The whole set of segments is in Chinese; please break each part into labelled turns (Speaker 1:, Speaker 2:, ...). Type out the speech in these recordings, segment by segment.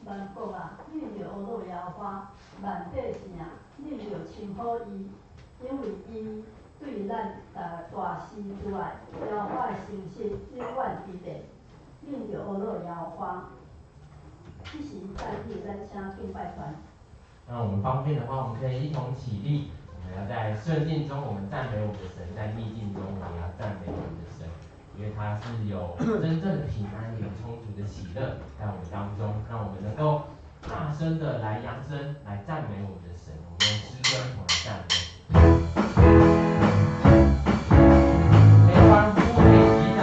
Speaker 1: 万国啊，应着乌罗耶和华，万百姓啊，应着称呼伊，因为伊对咱大施慈爱，耶和华的诚实永远伫咧，应着乌罗耶和华。这时在地咱请敬拜团。
Speaker 2: 那我们方便的话，我们可以一同起立。我们要在顺境中，我们赞美我们的神；在逆境中，我们要赞美我们的神，因为他是有真正的平安，有充足的喜乐在我们当中，让我们能够大声的来扬声，来赞美我们的神。我们用诗歌同来赞美。可以欢呼，可以击掌。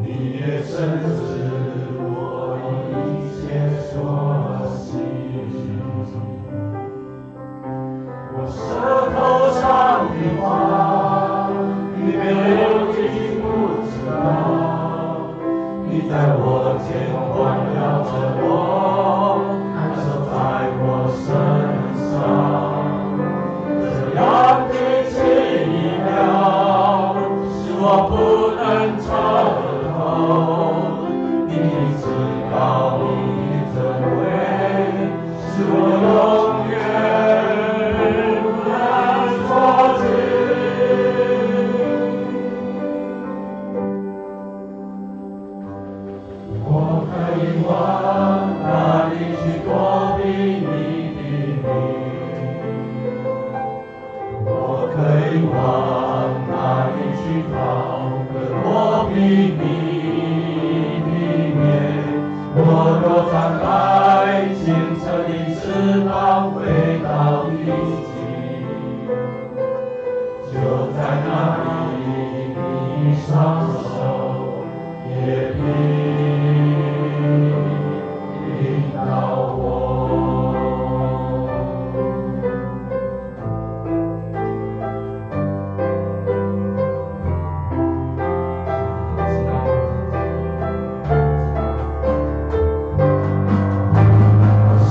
Speaker 3: 你的圣子。在我肩环绕着我，安守在我身上。这样的奇妙，是我不能超透。你的至高，你的尊贵，是我永远不能所知。我可以往哪里去躲避你的名？我可以往哪里去逃得躲避你的面？我若张开清澈的翅膀飞到地极，就在那里你双手也必引导我。舌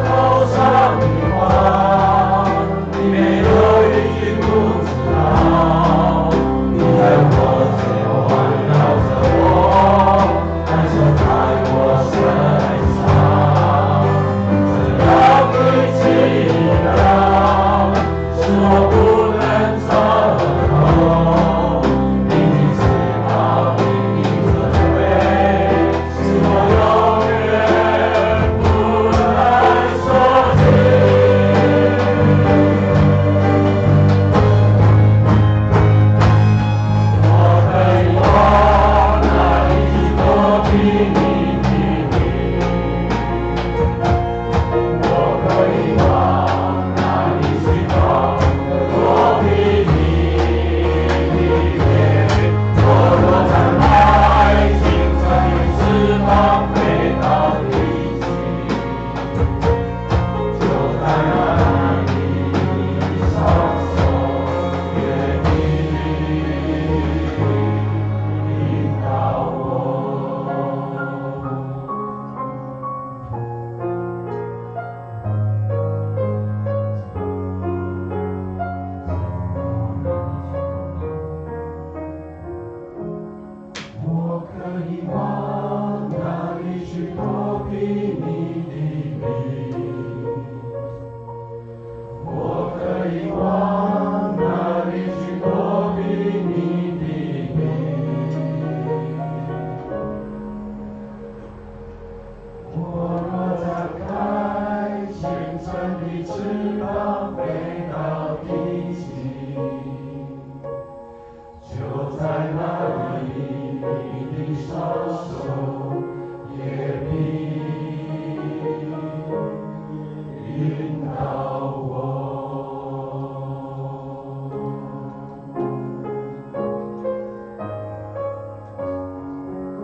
Speaker 3: 头上的话，你没有一句不知道。你在我肩环绕着我，安守在我身上。这样的奇妙，是我不能超透。你的至高，你的尊贵，是我永远不能所知。我可以往哪里去躲避你的名？我可以往哪里去逃得躲避你的面？我若张开清澈的翅膀飞到地极，就在那里你双手也必引导我。我可以往哪里去躲避你的名？我可以往哪里去躲避你的名？我若张开清澈的翅膀飞到地极，就在那里你的双手也必引导我。
Speaker 2: 我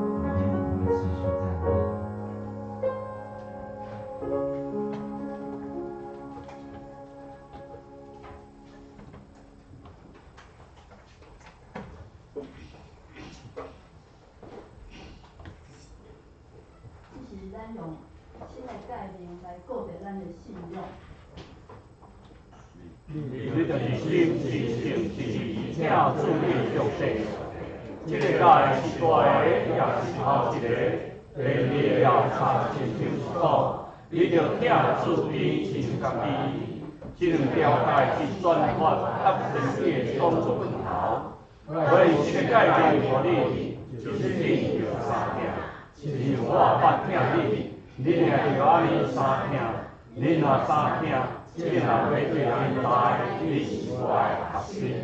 Speaker 2: 们持续赞美。
Speaker 1: 这是咱用新的概念来告别咱的信仰。
Speaker 4: 你就是心是性是正主的上帝。这个界是大个，也是头一个。第二要查清楚讲，你着听主边亲家己。这两条界是转发合神的讲出头。所以这个界念互你，就是你着三听。只有我捌听你，你若着安尼三听，你若三听，这若要对人来，你是我的学生。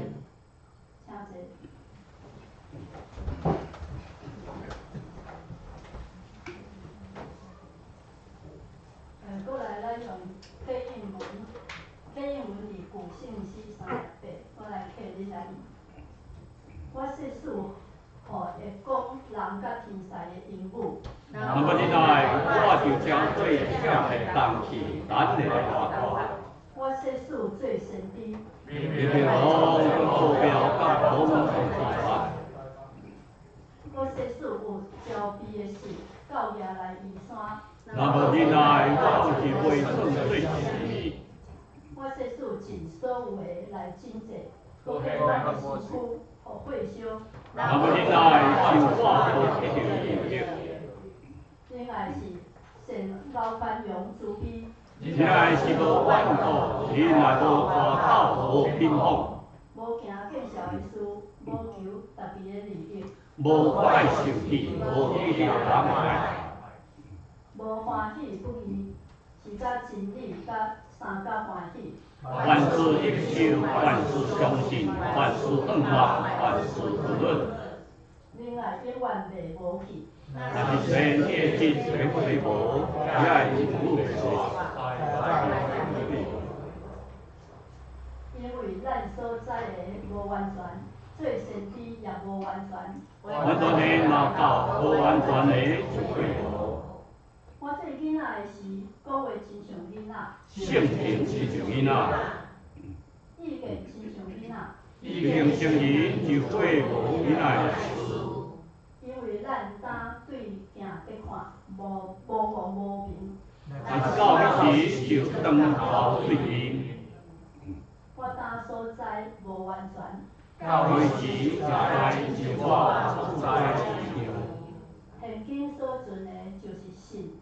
Speaker 1: 请坐。过来咱用刻印文，刻印文是古信息38，我来刻你来。我叙述会讲人甲天使的因母。
Speaker 4: 那么现在我就将最强的东西，咱的话话。
Speaker 1: 我叙述最神的。
Speaker 4: 你的好目标甲好目标。
Speaker 1: 我世事有招逼的事，到夜来移山。
Speaker 4: 若无你来，我就是袂算做事。
Speaker 1: 我世事尽所有的来真济，
Speaker 3: 我
Speaker 1: 我的身躯互火烧。
Speaker 4: 若无你来，就我无一定有力。
Speaker 1: 另外是善老宽容慈悲。
Speaker 4: 你来是无怨妒，你来无大口无偏锋。
Speaker 1: 无行见笑的事，无求特别的利益。
Speaker 4: 无快受气，无计较人爱。
Speaker 1: 无欢喜不义，是甲真理甲三甲欢喜。
Speaker 4: 万事应受，万事相信，万事恩爱，万事不论。
Speaker 1: 另外永远袂无去。
Speaker 4: 若是生业尽水非无，也爱情路
Speaker 1: 因为咱所知的无完全，做先知也无完全。
Speaker 4: 完全的嘛到，无完全的就会无。
Speaker 1: 我做囡仔的时，讲话亲像囡仔，
Speaker 4: 性情亲像囡仔，
Speaker 1: 意见亲像囡仔。
Speaker 4: 已经成人就会无囡仔的事。
Speaker 1: 因为咱当对镜在看，无讲无明。
Speaker 4: 但是到迄时就当头对面。
Speaker 1: 我当所知无完全。
Speaker 4: 到迄时就知就我所知一样。
Speaker 1: 现今所存的就是信、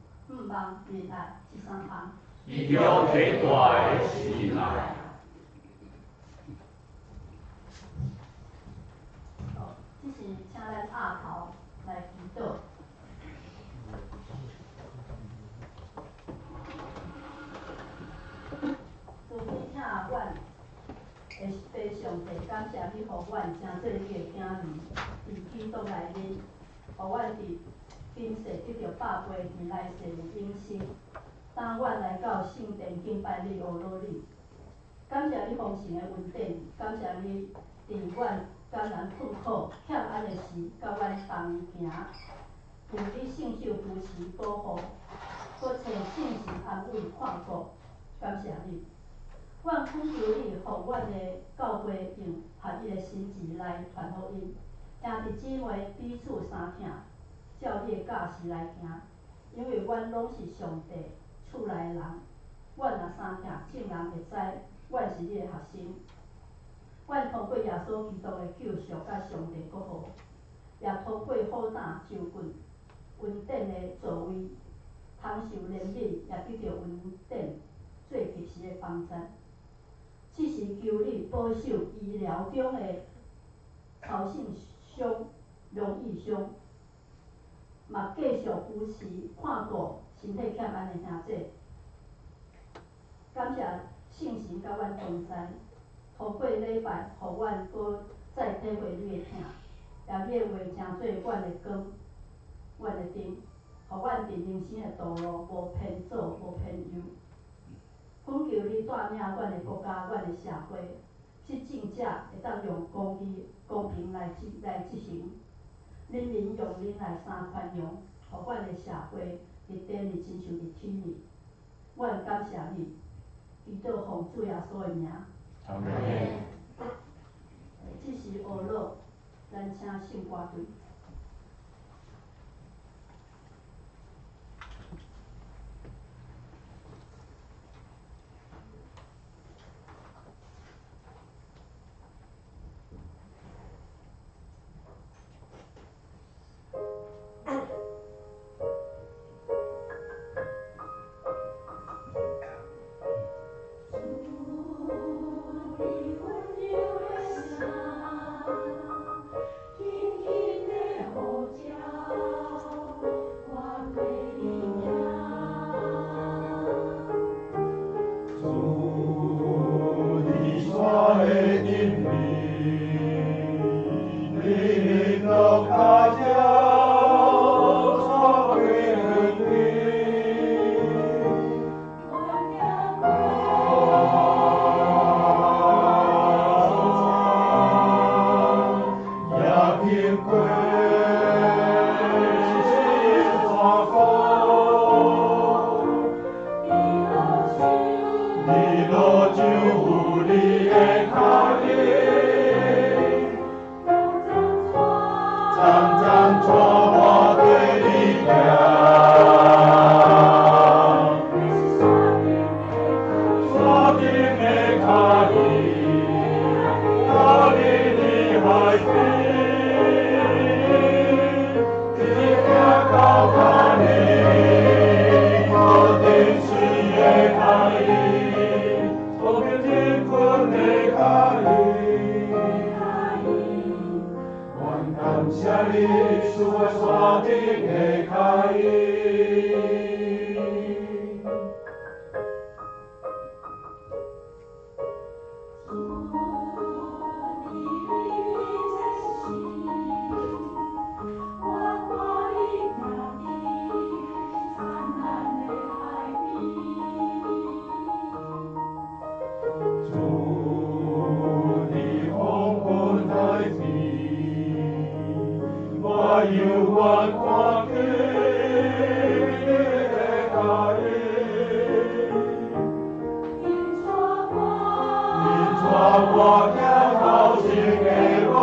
Speaker 1: 望、仁爱这三项。
Speaker 4: 其中最大的是仁爱。
Speaker 1: 这是请咱下头来祈祷。主你请阮的父上帝，感谢你，互阮真做你的囝儿，伫基督内面，互阮伫今世得到百倍，伫来世有永生。当阮来到圣殿敬拜你、学罗你，感谢你丰盛的恩典，感谢你伫阮艰难困苦、欠安的时，甲阮同行，有你圣手扶持保护，搁找信心安慰看顾，感谢你。阮恳求你，互阮的教会用合一的心志来传福音，兄弟姊妹彼此相挺，照你的教示来行。因为阮拢是上帝厝内的人，阮若相挺，众人会知阮是你的学生。阮通过耶稣基督的救赎甲上帝国度，也通过好胆周棍恩典的作为，通受怜悯，也得到恩典最及时的帮助。只是求你保守医疗中的超性伤、容易伤，嘛继续扶持看顾身体欠安的兄弟。感谢圣神甲阮同在，透过礼拜，互阮搁再体会你的疼，也你的话成做阮的光，阮的灯，互阮伫人生的道路无偏左无偏右。恳求你带领阮的国家、阮的社会，执政者会当用公义、公平来执行，人民用恁来相宽容，互阮的社会伫地里亲像伫天里。阮感谢你，祈祷奉主耶稣的名。
Speaker 4: 阿门。
Speaker 1: 这是学乐，咱请圣歌队。
Speaker 5: 你温柔的笑，轻轻地。
Speaker 3: 的开引。主的丰富在地，我有我看见的开引。因带我行好行的路，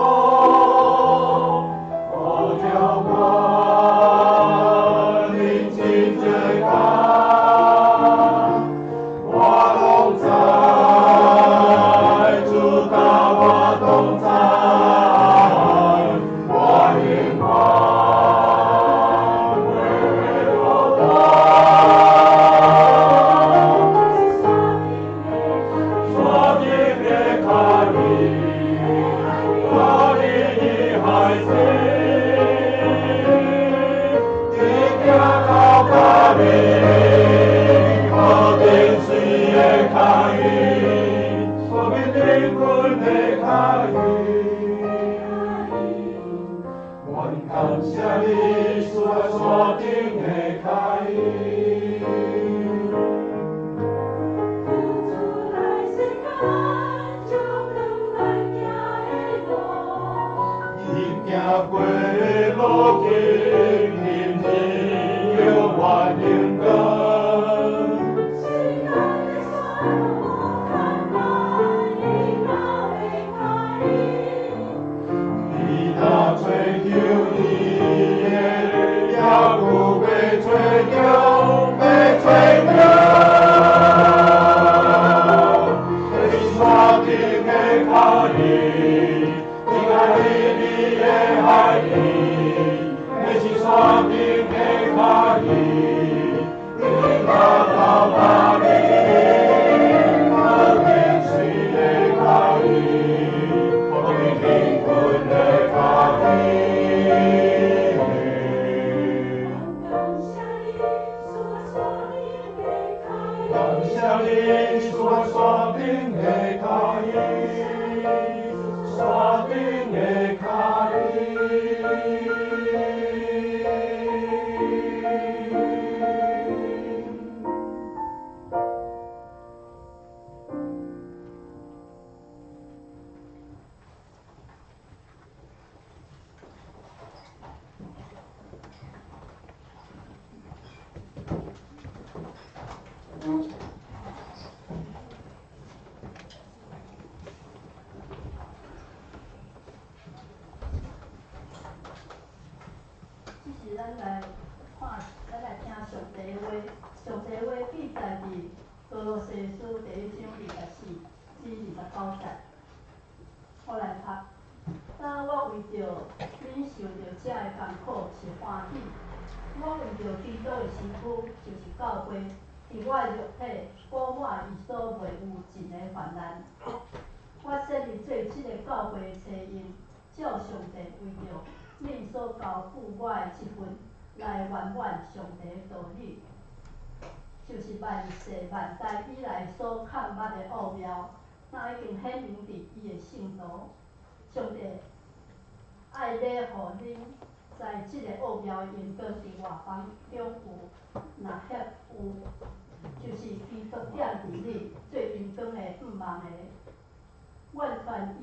Speaker 3: 好叫我临近这家，我拢知。主教我同在，我永远为我所定的开引，我的孩子，你行到哪里，可定水的开引，所命灵魂的开引。我感谢你所锁定的开引。已行过的路径，因你有我应该。你那追求你的要不被追求，被追求。你锁定的开引，你爱你的爱意，你是锁定的开引，你拿到哪里？可定水的开引，可定灵魂的开引。感谢你所锁定的开引，锁定的开引。
Speaker 1: 这是咱来看，咱来听上帝的话。上帝的话记载伫哥罗西书第1章24至29节。我来读。但我为着恁受着这个艰苦是欢喜。我为着基督的身躯，就是教会，伫我的肉体补满伊所袂有尽的患难。我设立做即个教会的初用，照上帝为着恁所交付我的即份，来圆满上帝的道理，就是万世万代以来所看捌的奥妙，那已经显明伫伊的圣道。上帝爱要互恁在即个奥妙的眼光伫外邦中有，若遐有，就是基督点伫你做阳光的不望的。愿传伊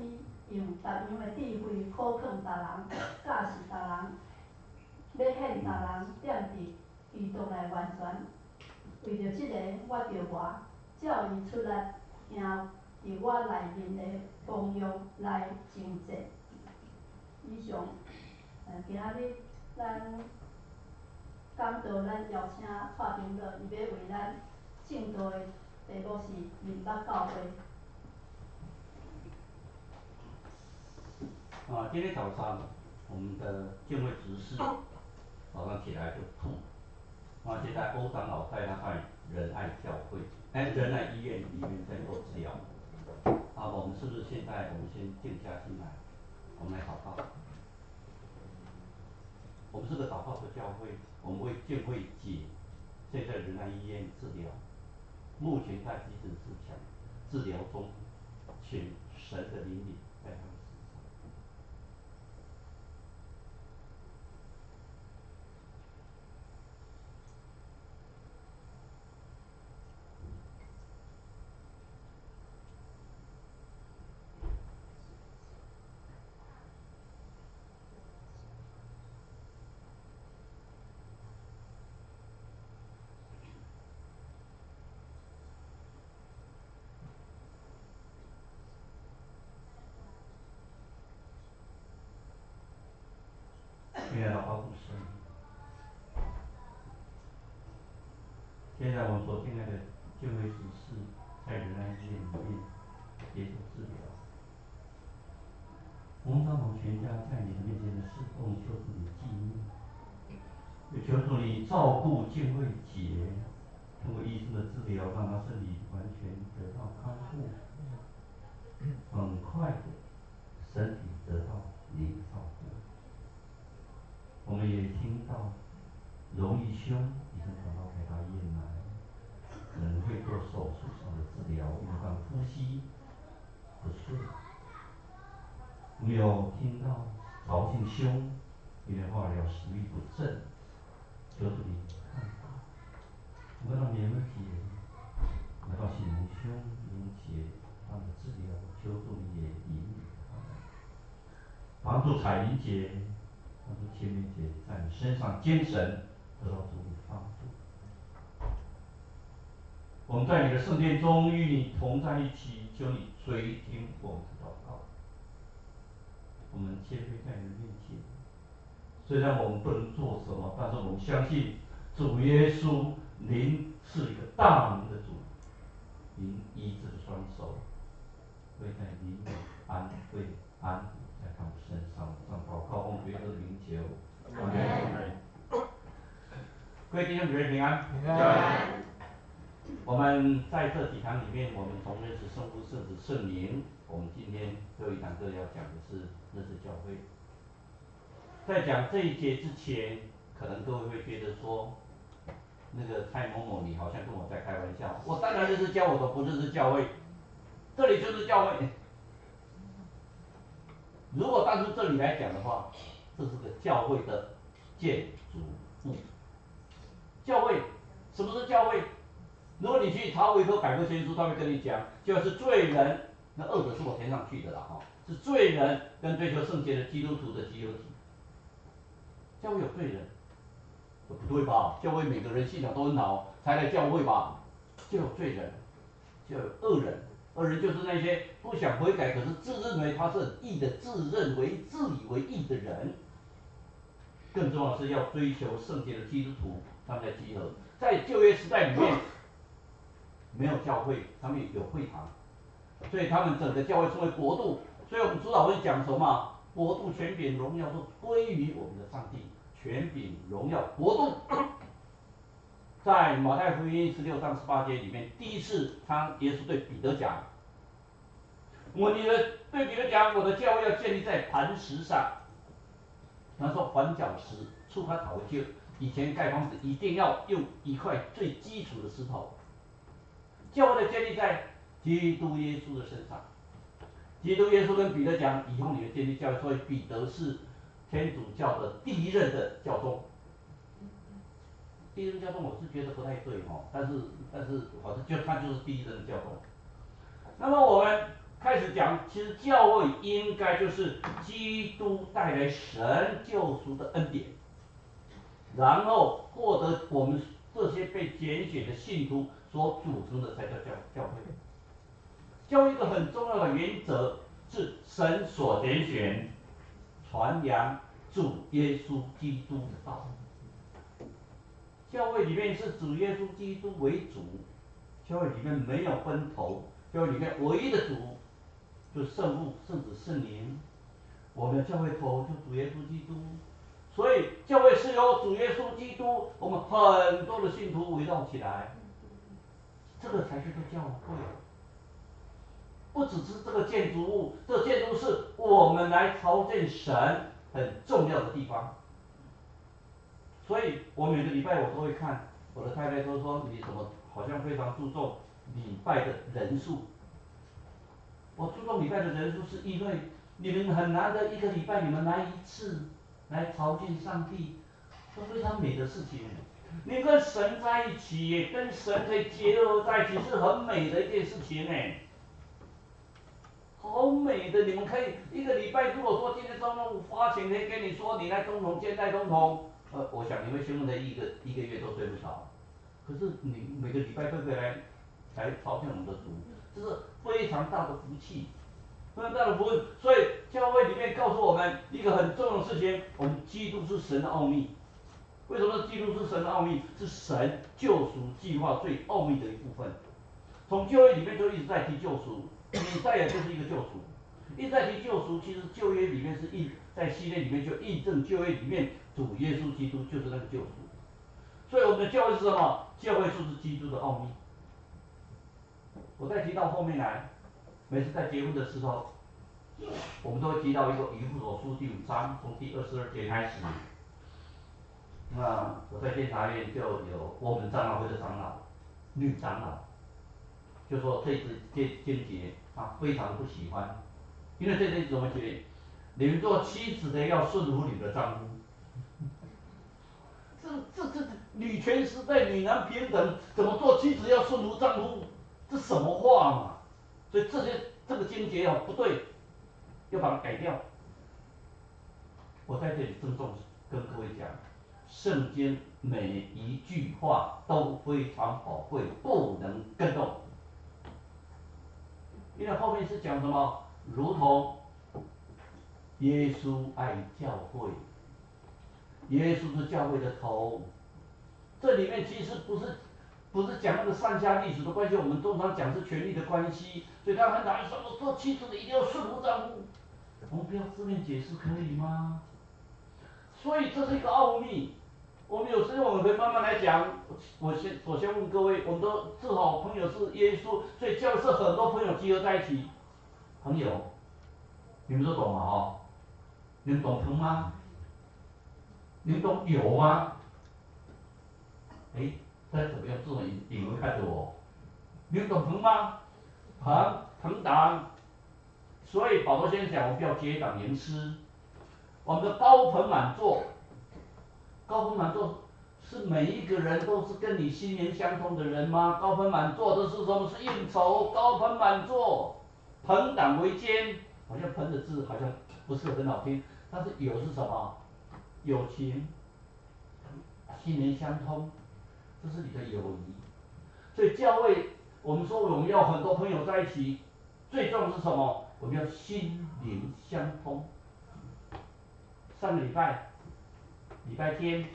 Speaker 1: 用逐样的智慧考劝逐人，教示逐人，要显逐人踮伫基督内完全。为着即个，我着外，照伊出力行伫我内面的功用来成就。以上，今仔日咱讲道，咱邀请蔡长老，伊要为咱正道的题目是明白教会。
Speaker 4: 今天早上我们的敬会执事早上起来就吐，现在欧长老带他到仁爱教会，仁爱医院里面在做治疗。我们是不是现在我们先静下心来，我们来祷告。
Speaker 3: 我们是个祷告的教会，我们为建会姐现在仁爱医院治疗，目前在急诊室抢治疗中，请神的灵力在他们身上。亲爱的保护神，现在我们所进来的建会属是在仁爱医院里面接受治疗。我们让我们全家在你的面前的侍奉，求主你纪念，也求主你照顾建会姐，通过医生的治疗，让她身体完全得到康复，很快的身体得到你的照顾。我们也听到荣义兄已经转到台大医院来，可能会做手术上的治疗，因为他呼吸不顺。我们有听到曹庆兄因为化疗食欲不振，求主你看顾。我们让莲儿姐，来到信荣兄、荣姐他们的治疗，求主你也引领他们，帮助彩云姐，帮助千梅姐在你身上精神得到主你的帮助。我们在你的圣殿中与你同在一起，求你垂听我们的祷告。我们谦卑在你的面前，虽然我们不能做什么，但是我们相信主耶稣，您是一个大能的主，您医治的双手会在您安慰安抚在他们身上。上祷告奉耶稣的名求，阿门。各位弟兄姊妹平安。平安。我们在这几堂里面，我们从认识圣父、圣子、圣灵。我们今天最后一堂课要讲的是认识教会。在讲这一节之前，可能各位会觉得说，那个蔡某某你好像跟我在开玩笑。我当然认识教会，我不认识教会，这里就是教会。如果单从这里来讲的话，这是个教会的建筑物。教会，什么是教会？如果你去查维科百科全书，他会跟你讲，就是罪人，那恶者是我填上去的啦哈，是罪人跟追求圣洁的基督徒的集合体。教会有罪人，不对吧？教会每个人信仰都很好，才来教会吧？就有罪人，就有恶人。恶人就是那些不想悔改，可是自认为他是很义的，自以为义的人。更重要的是要追求圣洁的基督徒，他们的集合。在旧约时代里面，没有教会，他们有会堂，所以他们整个教会称为国度。所以我们主导会讲什么？国度、权柄、荣耀都归于我们的上帝。权柄、荣耀、国度，在马太福音16章18节里面，第一次耶稣对彼得讲，对彼得讲，我的教会要建立在磐石上。他说环角石，出发讨回去。以前盖房子一定要用一块最基础的石头。教会的建立在基督耶稣的身上。基督耶稣跟彼得讲，以后你们建立教会，所以彼得是天主教的第一任的教宗。第一任教宗我是觉得不太对哈，但是好像他就是第一任的教宗。那么我们开始讲，其实教会应该就是基督带来神救赎的恩典，然后获得我们这些被拣选的信徒所组成的才叫教会。教会一个很重要的原则是神所拣选，传扬主耶稣基督的道。教会里面是主耶稣基督为主，教会里面没有分头，教会里面唯一的主就是圣父、圣子、圣灵。我们的教会头就主耶稣基督，所以教会是由主耶稣基督，我们很多的信徒围绕起来，这个才是个教会。不只是这个建筑物，这建筑是我们来朝见神很重要的地方。所以我每个礼拜我都会看，我的太太都说你怎么好像非常注重礼拜的人数。我注重礼拜的人数是因为你们很难得一个礼拜你们来一次，来朝见上帝，是非常美的事情。你跟神在一起，跟神可以结合在一起，是很美的一件事情哎。好美的，你们可以一个礼拜，如果说今天中午花钱可以跟你说你来东同接待东同，我想你会兴奋的一个月都睡不着。可是你每个礼拜都可以来朝见我们的主，这是非常大的福气，非常大的福分。所以教会里面告诉我们一个很重要的事情，我们基督是神的奥秘。为什么基督是神的奥秘？是神救赎计划最奥秘的一部分。从旧约里面就一直在提救赎，以赛亚就是一个救赎，一直在提救赎。其实旧约里面是在系列里面就印证旧约里面主耶稣基督就是那个救赎。所以我们的教会是什么？教会就是基督的奥秘。我再提到后面来，每次在结婚的时候，我们都会提到一个以弗所书第5章，从第22节开始。那我在监察院就有我们长老会的长老，女长老，就说这一支经节他非常不喜欢，因为这怎么解？你们做妻子的要顺服你们的丈夫。这女权时代，女男平等，怎么做妻子要顺服丈夫？这什么话嘛？所以这个经节不对，要把它改掉。我在这里郑重跟各位讲，圣经每一句话都非常宝贵，不能更动。因为后面是讲什么？如同耶稣爱教会，耶稣是教会的头。这里面其实不是讲那个上下隶属的关系，我们通常讲是权力的关系，所以他很讨厌说我做妻子的一定要顺服丈夫。我们不要字面解释可以吗？所以这是一个奥秘，我们有时候我们可以慢慢来讲。我首先问各位，我们都至少朋友是耶稣，所以教是很多朋友集合在一起。朋友，你们都懂吗？哦，你们懂朋吗？你们懂友吗？哎，大家怎么用这种眼光看着我？你们懂朋吗？朋党。所以保罗先生讲，我们不要结党营私。我们的高朋满座，高朋满座是每一个人都是跟你心灵相通的人吗？高朋满座这是什么？是应酬。高朋满座，朋党为奸，好像朋的字好像不是很好听，但是友是什么？友情，心灵相通，这是你的友谊。所以教会，我们说我们要很多朋友在一起，最重要的是什么？我们要心灵相通。上个礼拜天，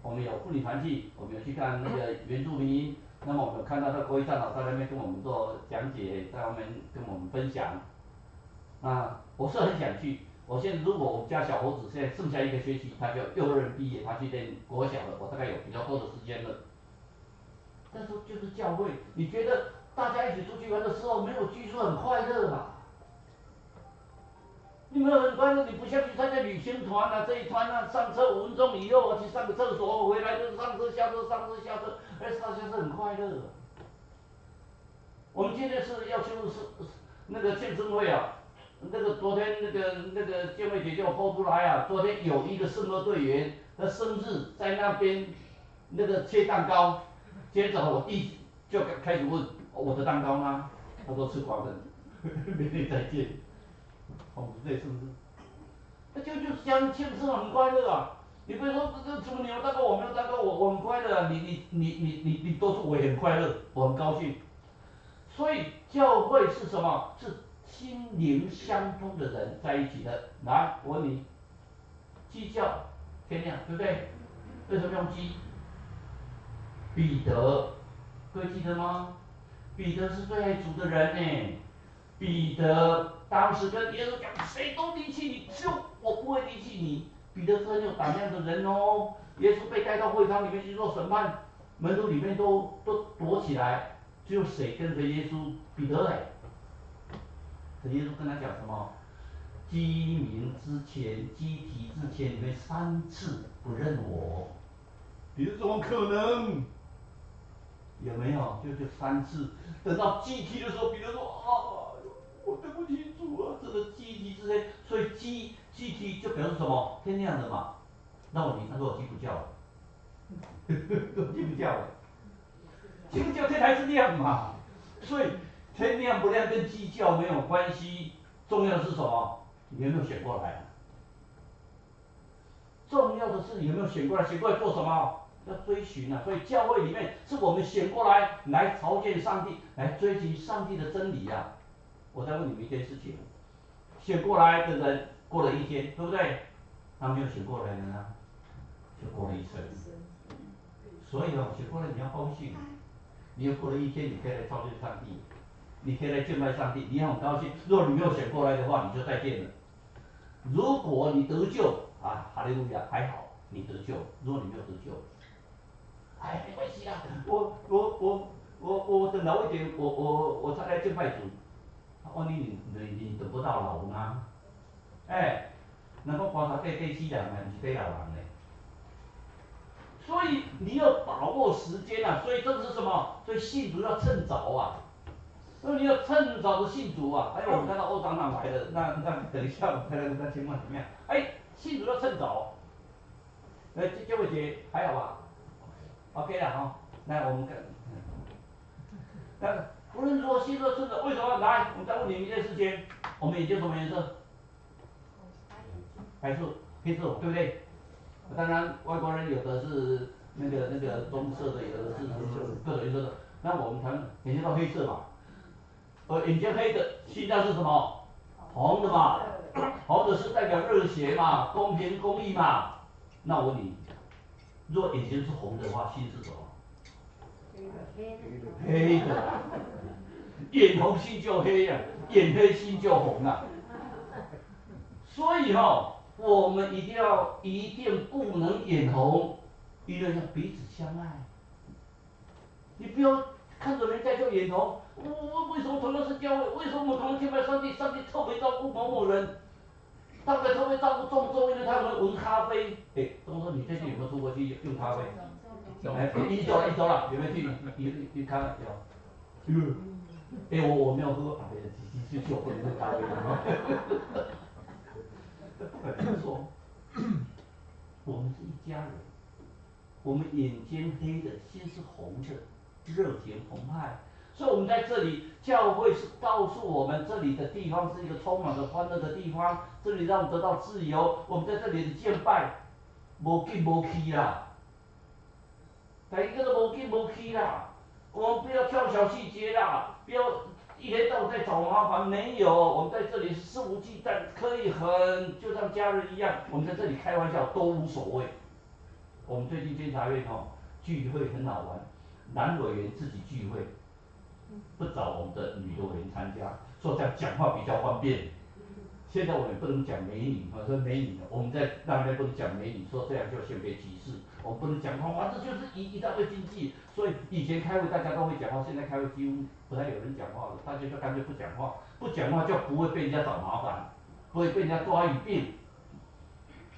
Speaker 3: 我们有妇女团契，我们有去看那个原住民，那么我们看到那国会长老在那边跟我们做讲解，在外面跟我们分享。我是很想去。我现在如果我们家小猴子现在剩下一个学期，他就幼儿园毕业，他去念国小了，我大概有比较多的时间了。但是就是教会，你觉得大家一起出去玩的时候没有拘束很快乐嘛？你没有很快乐，你不像去参加旅行团啊，这一团啊，上车5分钟以后，我去上个厕所，回来就上车下车，上车下车，大家是很快乐。我们今天是要去那个庆生会啊，那个昨天那个建慧姐就抛出来啊，昨天有一个圣歌队员的生日在那边那个切蛋糕，接着我弟就开始问我的蛋糕呢，他说吃光了，明天再见。对，是不是？那就是相庆生很快乐啊！你不是说这什么你有蛋糕我没有蛋糕，我很快乐啊！你多数我也很快乐，我很高兴。所以教会是什么？是心灵相通的人在一起的。来，我问你，鸡叫天亮，对不对？为什么用鸡？彼得，各位记得吗？彼得是最爱主的人呢。彼得当时跟耶稣讲，谁都离弃你，只有我不会离弃你。彼得是很有胆量的人哦。耶稣被带到会堂里面去做审判，门徒里面都躲起来，只有谁跟着耶稣？彼得哎。这耶稣跟他讲什么？鸡鸣之前，鸡啼之前，你们3次不认我。你说怎么可能？有没有？就3次，等到祭体的时候，彼得说啊，我对不起主啊，这个祭体之前，所以祭体就表示什么？天亮了嘛。那我他说我基督教了，基督教了，基督教天还是亮嘛，所以天亮不亮跟基教没有关系，重要的是什么？你有没有选过来？重要的是有没有选过来？选过来做什么？要追寻啊！所以教会里面是我们选过来朝见上帝，来追寻上帝的真理啊！我再问你们一件事情：选过来的人过了一天，对不对？他没有选过来的呢，就过了一生。所以选过来你要高兴，你又过了一天，你可以来朝见上帝，你可以来敬拜上帝，你很高兴。如果你没有选过来的话，你就再见了。如果你得救啊，哈利路亚，还好你得救。如果你没有得救，哎，没关系啦，我等老一点，我再来敬拜主。哦，你等不到老吗？哎，那个观察第4人嘛，不是第老人嘞。所以你要把握时间啊，所以这个是什么？所以信主要趁早啊。所以你要趁早的信主啊！哎，我们看到欧长长来了，那等一下我们看看那情况怎么样？哎，信主要趁早。这位姐还好吧 ？OK 了哈。那我们看，那无论如何信主要趁早，为什么？来，我们再问你们一件事情，我们眼睛什么颜色？白色、黑色，对不对？当然，外国人有的是那个棕色的，有的是各种颜色的。那我们谈眼睛都黑色嘛。眼睛黑的，心脏是什么？红的嘛，红的是代表热血嘛，公平公义嘛。那我问你，如果眼睛是红的话，心是什么？黑的，眼红心就黑呀、眼黑心就红啊。所以我们一定不能眼红，一定要彼此相爱。你不要看着人家就眼红。为什么同样是教会？为什么我们同样敬拜上帝？上帝特别照顾某某人，大概特别照顾仲州，因为他们闻咖啡。哎，仲州，你最近有没有出国去用咖啡？哎，一周了，有没有去咖啡？有。哎，我没有喝，就我不能喝咖啡。说，我们是一家人，我们眼睛黑的，心是红的，热情澎湃。所以我们在这里，教会是告诉我们，这里的地方是一个充满着欢乐的地方，这里让我们得到自由。我们在这里的敬拜，无紧无气啦，大家都无紧无气啦。我们不要挑小细节啦，不要一天到晚在找麻烦。没有，我们在这里肆无忌惮，可以就像家人一样，我们在这里开玩笑都无所谓。我们最近监察院聚会很好玩，男委员自己聚会。不找我们的女的委员参加，说这样讲话比较方便。现在我们不能讲美女，说美女，我们在那边不能讲美女，说这样就性别歧视。我们不能讲话，这就是一大堆经济。所以以前开会大家都会讲话，现在开会几乎不太有人讲话了，大家就干脆不讲话，不讲话就不会被人家找麻烦，不会被人家抓语病。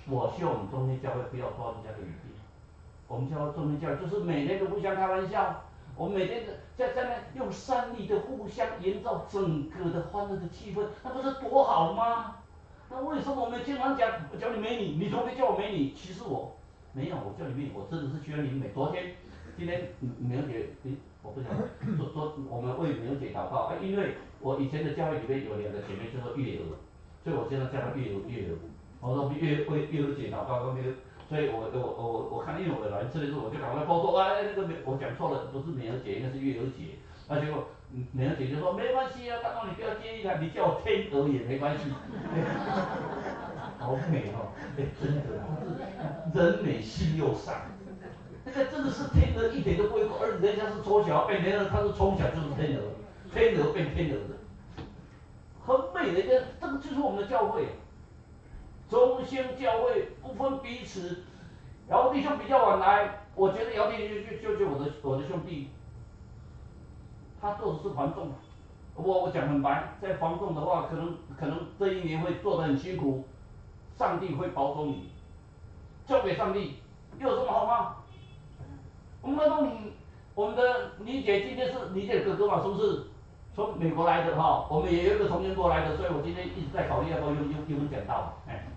Speaker 3: 我希望我们中间教会不要抓人家的语病，我们教会中间教会就是每天都互相开玩笑。我们每天在那用善意的互相营造整个的欢乐的气氛，那不是多好吗？那为什么我们经常讲我叫你美女，你昨天叫我美女，歧视我？没有，我叫你美女，我真的是觉得你美。今天美容姐，我不想说我们为美容姐祷告，因为我以前的教会里面有2个姐妹叫做月娥，所以我经常叫她月娥。我说为月娥姐祷告，所以我看，因为我来这里时候，我就赶快报说，那个我讲错了，不是美娥姐，应该是月娥姐。那结果美娥姐就说没关系啊，大妈你不要介意啦，你叫我天鹅也没关系。好美真的，她是人美心又善。那个真的是天鹅，一点都不会过，而人家是从小变天鹅，她是从小就是天鹅，天鹅变天鹅的，很美的一个，这个就是我们的教会。中兴教会不分彼此，姚弟兄比较晚来，我觉得姚弟兄就我的兄弟，他做的是防重，我讲很白，在防重的话，可能这一年会做得很辛苦，上帝会保守你，交给上帝，有什么好吗？
Speaker 4: 们说我们的李姐今天是李姐哥哥嘛，是不是？从美国来的哈，我们也有一个从英国来的，所以我今天一直在考虑要不要用英文讲道，哎。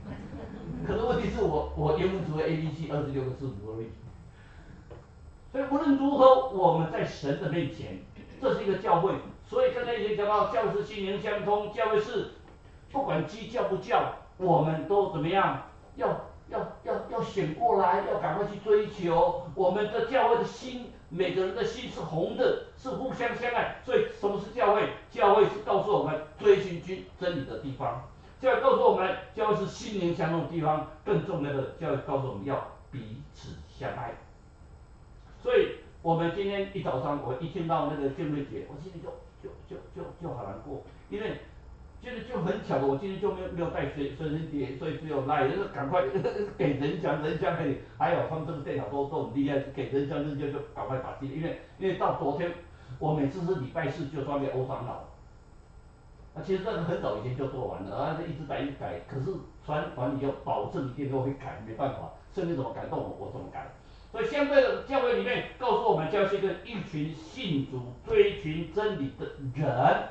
Speaker 4: 可是问题是我英文只会 ABC 26个字母而已。所以无论如何，我们在神的面前，这是一个教会。所以刚才已经讲到，教是心灵相通，教会是不管鸡叫不叫，我们都怎么样？要醒过来，要赶快去追求。我们的教会的心，每个人的心是红的，是互相相爱。所以什么是教会？教会是告诉我们追寻真理的地方。教会告诉我们，教会是心灵相通的地方。更重要的，教会告诉我们要彼此相爱。所以我们今天一早上，我一听到那个敬畏节，我心里就好难过，因为就很巧的，我今天就没有带随身碟，所以只有赖，就是赶快给人讲可以，还有他们这个电脑都很厉害，给人讲就赶快把因为到昨天，我每次是礼拜四就传给欧长老，其实这个很早以前就做完了，一直改，可是传完以后保证一定都会改，没办法，圣经怎么改动我怎么改。所以相对的，教会里面告诉我们，教会是一群信主、追寻真理的人，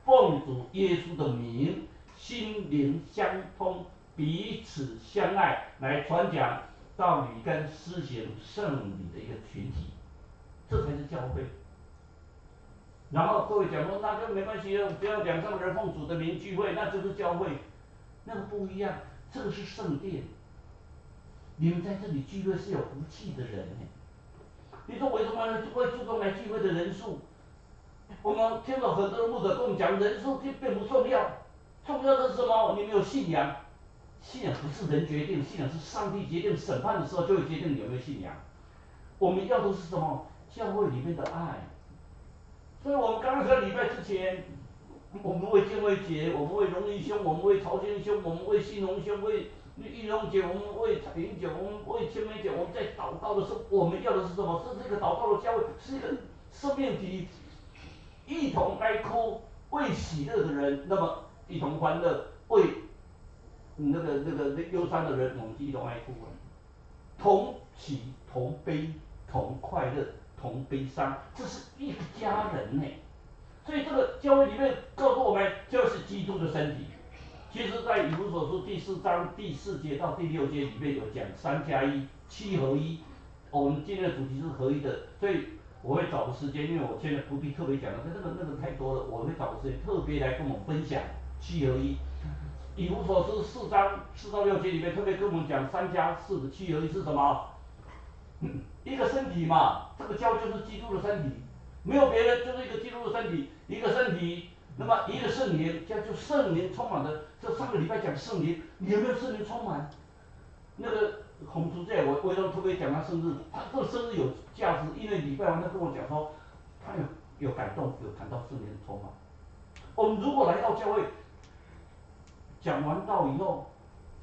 Speaker 4: 奉主耶稣的名，心灵相通，彼此相爱，来传讲道理跟施行圣礼的一个群体，这才是教会。然后各位讲说，那就没关系了，只要200人奉主的名聚会，那就是教会，那个不一样，这个是圣殿。你们在这里聚会是有福气的人呢。你说为什么会注重来聚会的人数？我们听了很多的牧者跟我们讲，人数并不重要，重要的是什么？你们有信仰，信仰不是人决定，信仰是上帝决定，审判的时候就会决定你有没有信仰。我们要的是什么？教会里面的爱。所以我们刚刚在礼拜之前，我们为敬畏节，我们为荣义兄，我们为曹先兄，我们为信荣兄，为玉荣姐，我们为彩云姐，我们为千梅姐，我们在祷告的时候，我们要的是什么？是这个祷告的教会，是一个生命体，一同哀哭，为喜乐的人，那么一同欢乐；为那个忧伤的人，我们一同哀哭，同喜同悲，同快乐同悲伤，这是一个家人呢。所以这个教会里面告诉我们，就是基督的身体。其实，在以弗所书第4章第4节到第6节里面有讲3+1，七合一。我们今天的主题是合一的，所以我会找个时间，因为我现在不必特别讲了，那个太多了，我会找个时间特别来跟我们分享七合一。以弗所书4章4到6节里面特别跟我们讲3+4的七合一是什么？一个身体嘛，这个教就是基督的身体，没有别人，就是一个基督的身体，一个身体。那么一个圣灵，就圣灵充满的。这上个礼拜讲圣灵，你有没有圣灵充满？那个洪竹在，我为什么特别讲他生日？他这个生日有价值，因为礼拜完他跟我讲说，他有感动，有感到圣灵充满。我们如果来到教会，讲完道以后，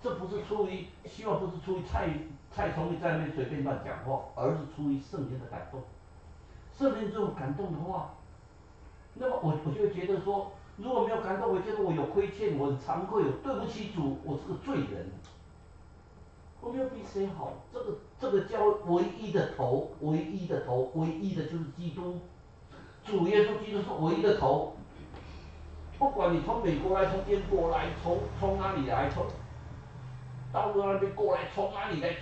Speaker 4: 这不是出于希望，不是出于蔡崇义在那边随便乱讲话，而是出于圣灵的感动。圣灵这种感动的话，那么我就会觉得说，如果没有感动，我觉得我有亏欠，我很惭愧，我对不起主，我是个罪人。我没有比谁好，这个教唯一的头，唯一的就是基督，主耶稣基督是唯一的头。不管你从美国来，从英国来，从哪里来，从大陆那边过来，从哪里来，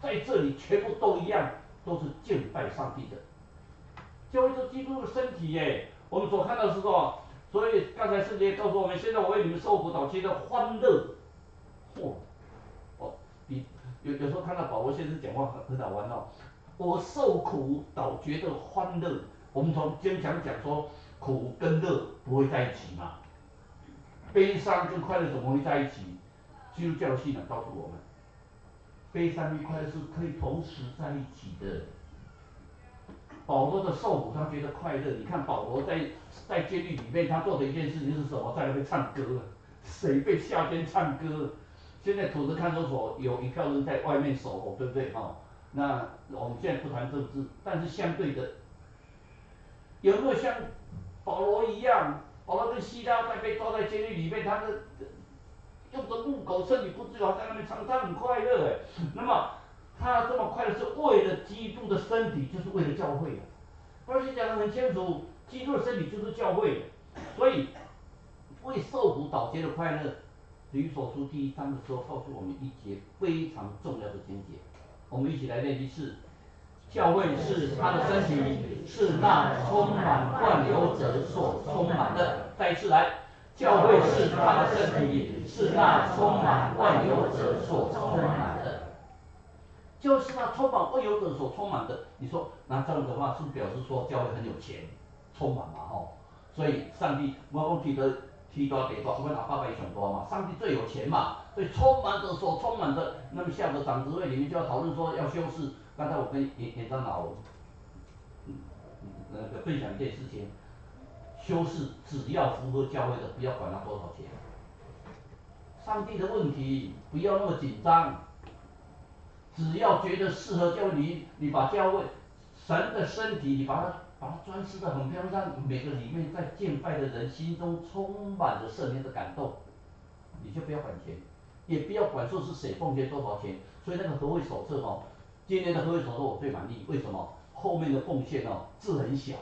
Speaker 4: 在这里全部都一样，都是敬拜上帝的。教会是基督的身体耶，我们所看到的是什么？所以刚才圣经告诉我们，现在我为你们受苦，导期的欢乐。有时候看到保罗先生讲话很好玩哦。我受苦倒觉得欢乐。我们从经常讲说，苦跟乐不会在一起嘛，悲伤跟快乐怎么会在一起？基督教信仰告诉我们，悲伤跟快乐是可以同时在一起的。保罗的受苦，他觉得快乐。你看保罗在监狱里面，他做的一件事情是什么？在那边唱歌，谁被下监唱歌？现在土司看守所有一票人在外面守候，对不对？那我们现在不谈政治，但是相对的，有没有像保罗一样？保罗跟希拉在被抓在监狱里面，他用着木狗，身体不自由，在那边唱，他很快乐哎。那么
Speaker 5: 他这么快乐是为了基督的身体，就是为了教会的。而且讲得很清楚，基督的身体就是教会的，所以为受苦导结的快乐，吕所书第1章的时候告诉我们一节非常重要的经节，我们一起来念一次。教会是他的身体，是那充满万有者所充满的。再一次来，教会是他的身体，是那充满万有者所充满的。就是那充满万有者所充满的。你说，那这样的话是不是表示说教会很有钱，充满嘛？吼，所以上帝，我讲提多地多，我们阿爸爸也上多嘛，上帝最有钱嘛，所以充满着所充满的。那么下个长执会里面就要讨论说要修饰。刚才我跟严长老那个分享一件事情，修饰只要符合教会的，不要管他多少钱。上帝的问题不要那么紧张，只要觉得适合教会，你把教会神的身体，你把它装饰得很漂亮，让每个里面在敬拜的人心中充满着圣灵的感动，你就不要管钱，也不要管说是谁奉献多少钱。所以那个合会手册哦，今年的合会手册我最满意，为什么？后面的奉献哦字很小，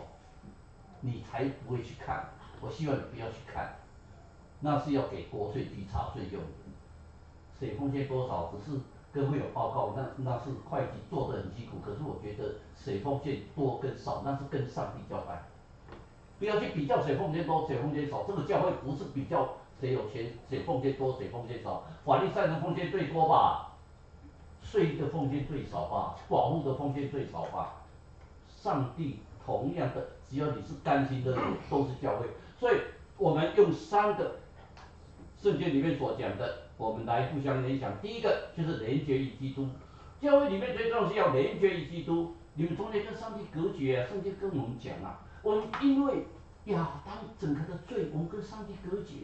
Speaker 5: 你才不会去看。我希望你不要去看，那是要给国税局查税用的。谁奉献多少，只是跟会有报告，那是会计做得很辛苦。可是我觉得谁奉献多跟少，那是跟上帝交代。不要去比较谁奉献多，谁奉献少。这个教会不是比较谁有钱，谁奉献多，谁奉献少。法利赛人奉献最多吧，税的奉献最少吧，寡妇的奉献最少吧。上帝同样的，只要你是甘心的人，都是教会。所以我们用3个圣经里面所讲的，我们来互相联想。第一个就是连结于基督，教会里面最重要是要连结于基督。你们从前跟上帝隔绝啊，圣经跟我们讲啊，我们因为亚当整个的罪，我们跟上帝隔绝，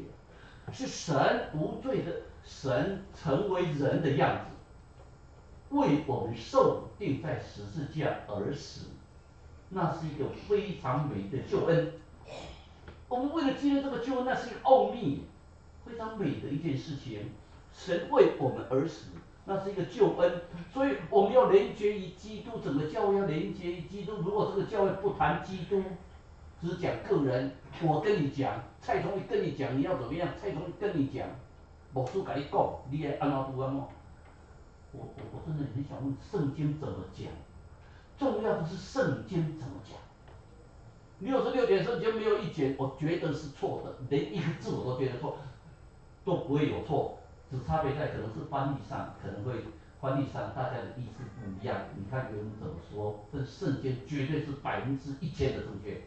Speaker 5: 是神无罪的神成为人的样子，为我们受定在十字架而死，那是一个非常美的救恩。我们为了纪念这个救恩，那是一个奥秘，非常美的一件事情。神为我们而死，那是一个救恩，所以我们要连结于基督，整个教会要连结于基督。如果这个教会不谈基督，只讲个人，我跟你讲，蔡崇义跟你讲你要怎么样，蔡崇义跟你讲，牧师跟你讲，你要安怎拄安怎。我真的很想问，圣经怎么讲？重要的是圣经怎么讲。66卷圣经没有一卷我觉得是错的，连一个字我都觉得错，都不会有错，只差别在可能是翻译上，可能会翻译上大家的意思不一样。你看有人怎么说？这圣经绝对是1000%的正确。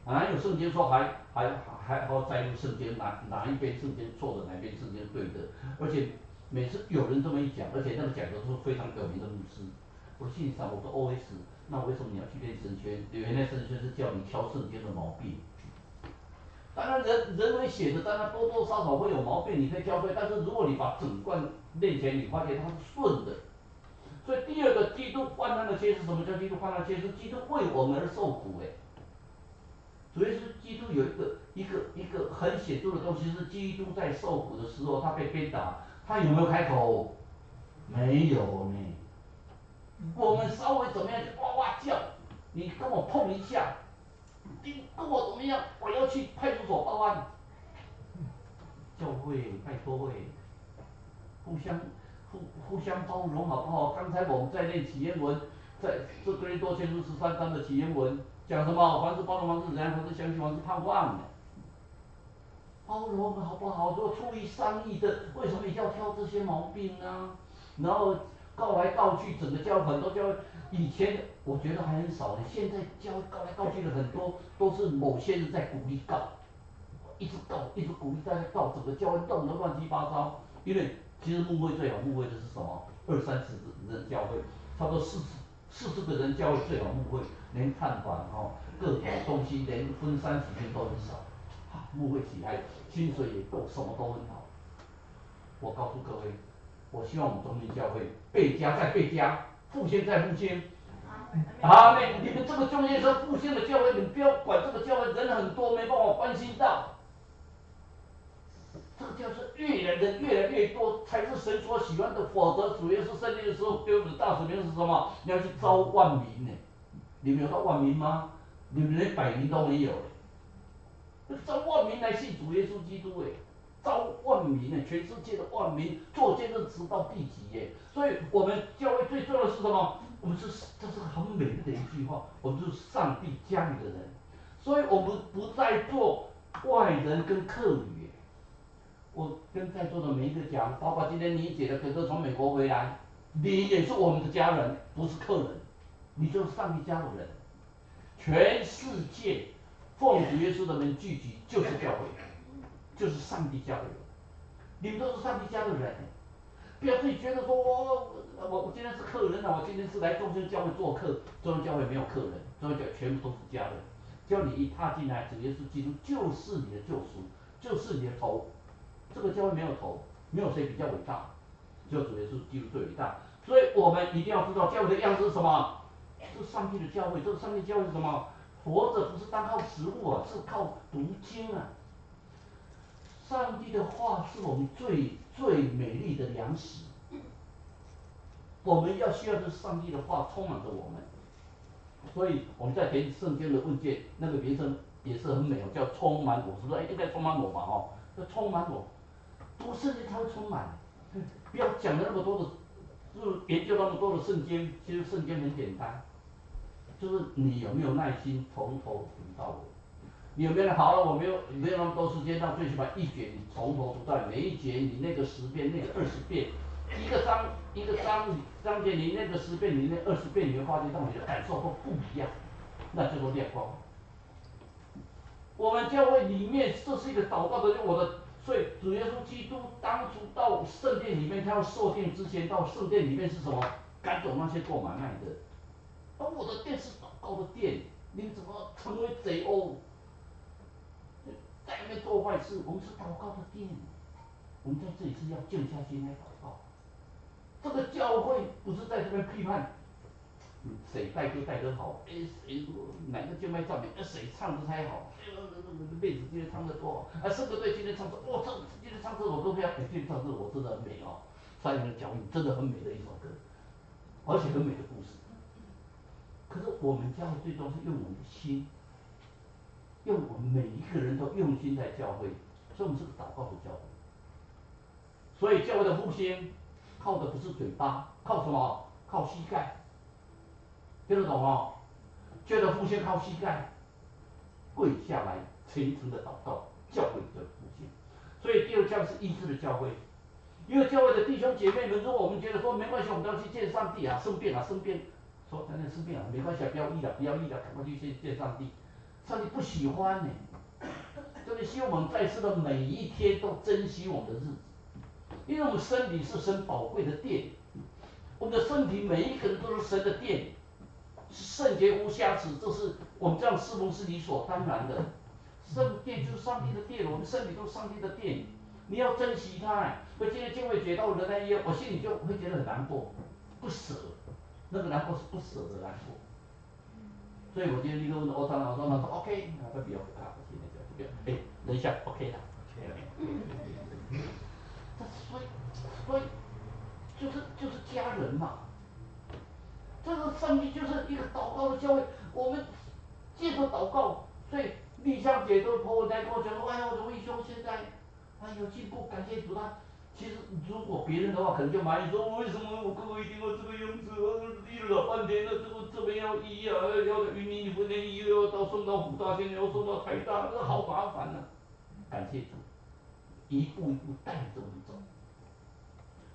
Speaker 5: 哪有圣经说还好在乎圣经哪一边圣经错的，哪一边圣经对的？而且每次有人这么一讲，而且那个讲的都是非常有名的牧师，我心里想，我说 OS， 那为什么你要去练神学？原来神学是叫你挑圣经的毛病。当然人为写的，当然多多少少会有毛病，你可以挑出来。但是如果你把整贯练起来，你发现它是顺的。所以第二个，基督患难的切是什么叫基督患难的切？是基督为我们而受苦主要是基督有一个很显著的东西，是基督在受苦的时候，他被鞭打，他有没有开口？没有呢。我们稍微怎么样就哇哇叫，你跟我碰一下，你跟我怎么样？我要去派出所报案。教会拜托互相包容好不好？刚才我们在念启言文，在这哥林多前书13章的启言文讲什么？凡是包容，凡是仁爱，凡是相信，凡是盼望的。包容好不好？如果出于善意的，为什么你要挑这些毛病呢？然后告来告去，整个教很多教会以前我觉得还很少呢，现在教会告来告去的很多都是某些人在鼓励告，一直告，一直鼓励大家告，整个教会弄得乱七八糟。因为其实牧会最好牧会的是什么？20-30人教会，差不多40个人教会最好牧会，连探访各种东西，连分30天都很少。牧会起来，薪水也够，什么都很好。我告诉各位，我希望我们中立教会倍加再倍加，复兴再复兴。阿妹，你们这个中间是复兴的教会，你不要管这个教会人很多，没办法关心到。这个就是人越来越多，才是神所喜欢的。否则主耶稣圣经的时候给我们的大使命是什么？你要去招万民呢。你们有到万民吗？你们连百名都没有嘞。招万民来信主耶稣基督哎，招万民呢，全世界的万民做见证直到地极耶。所以我们教会最重要的是什么？我们是这是很美丽的一句话，我们就是上帝家里的人，所以我们不再做外人跟客旅。我跟在座的每一个讲，包括今天你姐的哥哥从美国回来，你也是我们的家人，不是客人，你就是上帝家的人。全世界奉主耶稣的名聚集就是教会，就是上帝家的人，你们都是上帝家的人。不要自己觉得说我今天是客人啊，我今天是来中心教会做客，中心教会没有客人，中心教会全部都是家人。只要你一踏进来，主耶稣基督就是你的救赎，就是你的头。这个教会没有头，没有谁比较伟大，只有主耶稣基督最伟大。所以我们一定要知道教会的样子是什么，是上帝的教会。这个上帝教会是什么？活着不是单靠食物啊，是靠读经啊。上帝的话是我们最美丽的粮食。我们要需要的是上帝的话充满着我们。所以我们在填圣经的问卷，那个名称也是很美哦，叫充满我，是不是？应该充满我嘛哦，要充满我。读圣经才会充满，不要讲了那么多的，就是研究那么多的圣经。其实圣经很简单，就是你有没有耐心从头读到尾。你有没有好了？我没有那么多时间，那最起码一节你从头读到尾，每一节你那个10遍，那个20遍，一个章节你那个10遍，你那20遍，你会发现到你的感受都不一样，那叫做亮光。我们教会里面这是一个祷告的，所以主耶稣基督当初到圣殿里面，他要受殿之前，到圣殿里面是什么？赶走那些做买卖的。而我的殿是祷告的殿，你怎么成为贼哦？在里面做坏事，我们是祷告的殿，我们在这里是要静下心来祷告。这个教会不是在这边批判，谁带就带得好，谁哪个敬拜赞美，谁唱的才好，妹子今天唱的多好，圣歌队今天唱的，哇，今天唱这首歌不要，今天唱这首真的很美哦，上面的脚印真的很美的一首歌，而且很美的故事。可是我们教会最终是用我们的心，用我们每一个人都用心在教会，所以我们是个祷告的教会。所以教会的复兴靠的不是嘴巴，靠什么？靠膝盖。听得懂哦？教会的复兴靠膝盖，跪下来虔诚的祷告，教会的复兴。所以第二教是医治的教会。因为教会的弟兄姐妹们，如果我们觉得说没关系，我们都要去见上帝啊，生病啊，说真的生病啊，没关系，不要医了，赶快去见上帝。上帝不喜欢呢，真的希望我们在世的每一天都珍惜我们的日子，因为我们身体是神宝贵的殿，我们的身体每一个人都是神的殿，是圣洁无瑕疵，这是我们这样侍奉是理所当然的。圣殿就是上帝的殿，我们身体都是上帝的殿，你要珍惜它。所以今天敬畏节到我的那一夜，我心里就会觉得很难过，不舍，那个难过是不舍的难过。所以我今天立刻问欧长老，欧长老说 OK， 那不要啊，我现在就不要，等一下 OK 了。所以就是家人嘛，这个上帝就是一个祷告的教会，我们借着祷告，所以丽香姐都跑来跟我讲说，哎呀，我的魏兄现在，哎有进步，感谢主他。其实如果别人的话，可能就埋怨说，为什么我哥哥一定要这个样子？医了老半天了，这边要医啊，要云林分院医，又要送到辅大，现在又送到台大，这好麻烦啊。感谢主，一步一步带着我们走。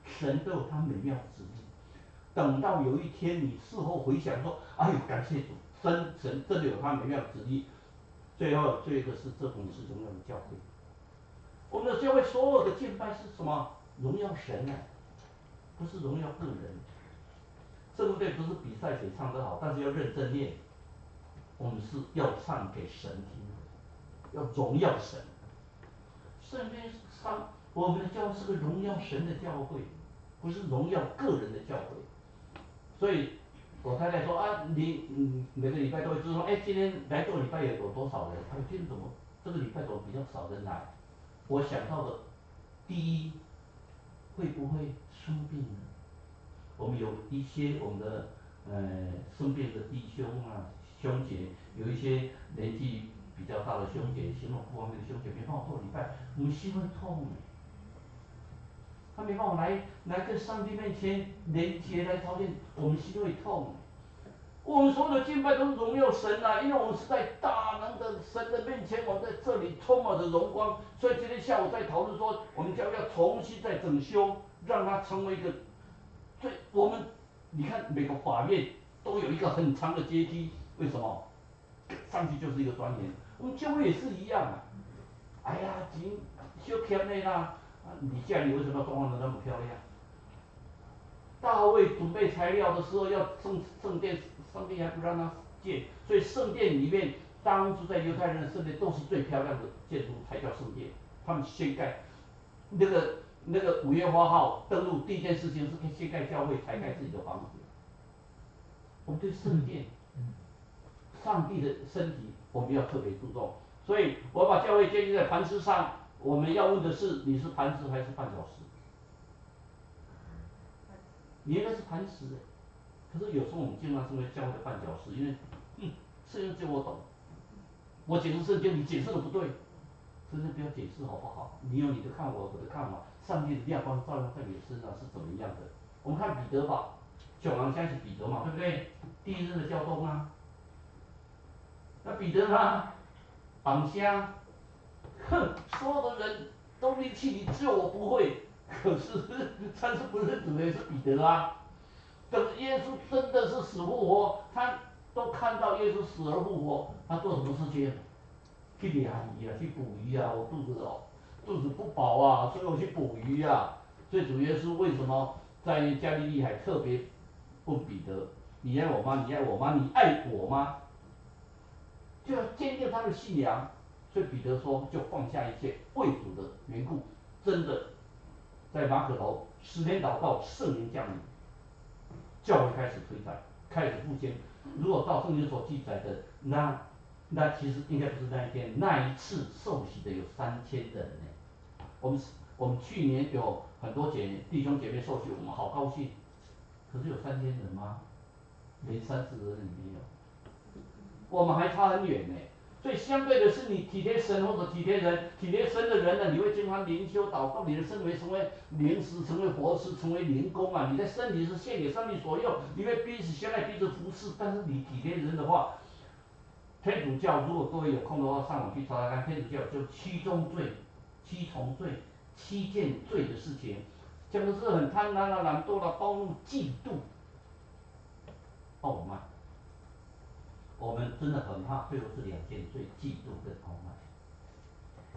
Speaker 5: 神都有他美妙的旨意。等到有一天你事后回想说，哎呦，感谢主，神真的有他美妙的旨意。最后一个是这种是荣耀的教会。我们的教会所有的敬拜是什么？荣耀神啊，不是荣耀个人。圣歌队不是比赛谁唱得好，但是要认真念。我们是要唱给神听，要荣耀神。圣经上，我们的教会是个荣耀神的教会，不是荣耀个人的教会。所以我太太说啊，你每个礼拜都会知道，今天来这个礼拜有多少人？今天怎么这个礼拜怎么比较少人来？我想到的第一，会不会生病呢？我们有一些我们的生病的弟兄啊、兄姐，有一些年纪比较大的兄姐，行动不方便的兄姐，没办法做礼拜，我们心会痛。他没办法来跟上帝面前连接来朝见，我们心会痛。我们所有的敬拜都是荣耀神啊，因为我们是在大能的神的面前，我们在这里充满着荣光。所以今天下午在讨论说，我们教会要重新再整修，让它成为一个我们你看每个法院都有一个很长的阶梯，为什么？上去就是一个庄严。我们教会也是一样啊。哎呀，真小欠的啦，你家里为什么要装潢的那么漂亮？大卫准备材料的时候要圣殿，上帝还不让他建，所以圣殿里面当初在犹太人的圣殿都是最漂亮的建筑才叫圣殿。他们先盖那个5月8号登陆第一件事情是先盖教会，才盖自己的房子。我们对圣殿，上帝的身体我们要特别注重。所以我把教会建立在磐石上，我们要问的是你是磐石还是绊脚石？你应该是磐石的，可是有时候我们经常成为教会的绊脚石，因为圣经只有我懂，我解释圣经你解释的不对，真的不要解释好不好？你有你的看法，我的看法，上帝的亮光照亮在你的身上是怎么样的？我们看彼得吧，小狼相信彼得嘛，对不对？第一任的教宗啊，那彼得呢，绑箱，哼，所有的人都离弃你，只有我不会。可是但是不认主的也是彼得啊。等耶稣真的是死复活，他都看到耶稣死而复活，他做什么事情？去抓鱼啊，去捕鱼啊，我肚子不饱啊，所以我去捕鱼啊。所以主耶稣为什么在加利利海特别问彼得：你爱我吗？你爱我吗？你爱我吗？就要坚定他的信仰。所以彼得说，就放下一切，为主的缘故，真的在马可楼10年祷告，圣灵降临，教会开始推展，开始复兴。如果照圣经所记载的，那其实应该不是那一天，那一次受洗的有3000人呢。我们去年有很多弟兄姐妹受洗，我们好高兴。可是有3000人吗？连30个人也没有，我们还差很远呢。所以相对的是，你体贴神或者体贴人，体贴神的人呢，你会经常灵修祷告，你的身为成为灵师，成为活师，成为灵工啊。你在身体是献给上帝所用，你会彼此相爱，彼此服侍。但是你体贴人的话，天主教如果各位有空的话，上网去查查看，天主教就7宗罪、7重罪、7件罪的事情，讲的是很贪婪啦、懒惰啦、暴怒、嫉妒、傲慢。我们真的很怕，最后是2件罪：嫉妒跟傲慢。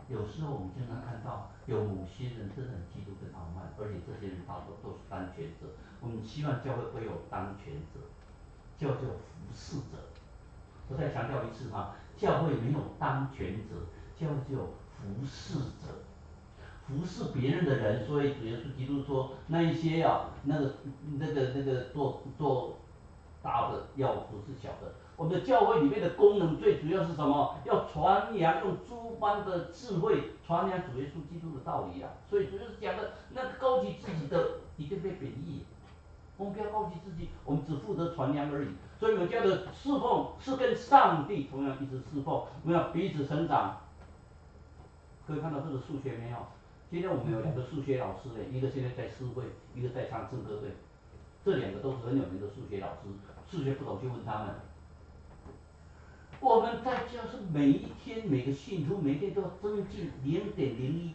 Speaker 5: 有时候我们经常看到有某些人真的很嫉妒跟傲慢，而且这些人大多都是当权者。我们希望教会不会有当权者，教会有服侍者。我再强调一次哈，教会没有当权者，教会只有服侍者，服侍别人的人。所以主耶稣基督说，那一些啊，那个做大的要服侍小的。我们的教会里面的功能最主要是什么？要传扬，用诸般的智慧传扬主耶稣基督的道理啊。所以主耶稣讲的，那个高举自己的一定被贬义。我们不要高举自己，我们只负责传扬而已。所以我们教的侍奉是跟上帝同样一直侍奉，我们要彼此成长。各位看到这个数学没有？今天我们有2个数学老师呢，一个现在在诗会，一个在唱圣歌队。这2个都是很有名的数学老师，数学不懂就问他们。我们在教是每一天每个信徒每天都要增进0.01点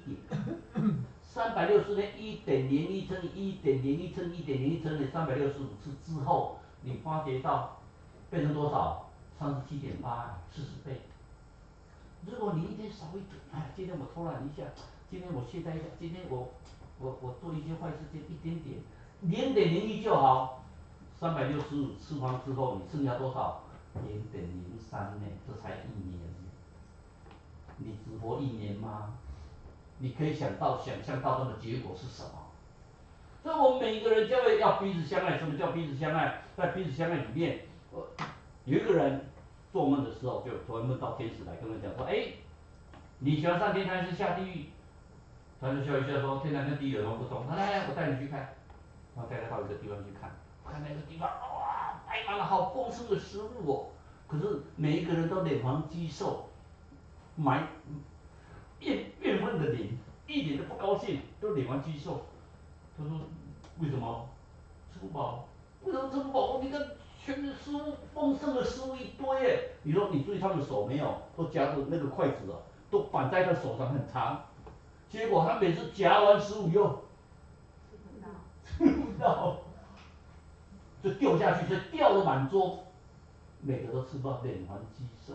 Speaker 5: ，360天1.01乘以1.01乘以1.01乘以365次之后，你发觉到变成多少？37.8，40倍。如果你一天少一点，哎，今天我偷懒一下，今天我懈怠一下，今天我做一些坏事情一点点，0.01就好。365次方之后，你剩下多少？0.03呢，这才1年。你只活1年吗？你可以想象到那个结果是什么？所以我们每一个人教会要彼此相爱。什么叫彼此相爱？在彼此相爱里面，有一个人做梦的时候，就突然梦到天使来跟他讲说：“哎，你喜欢上天堂还是下地狱？”他就笑一笑说：“天南跟地有什么不同？”他来，我带你去看。然后带他到一个地方去看，看那个地方，哇，摆满了好丰盛的食物哦。可是每一个人都脸黄肌瘦，怨愤的脸，一点都不高兴，都脸黄肌瘦。他说：“为什么？吃不饱？为什么吃不饱？你看全是食物，丰盛的食物一堆耶。你说你注意他们手没有？都夹着那个筷子哦，都反在他手上很长。结果他每次夹完食物以后，吃不到，就掉下去，所以掉了满桌，每个都吃不到，脸黄肌瘦。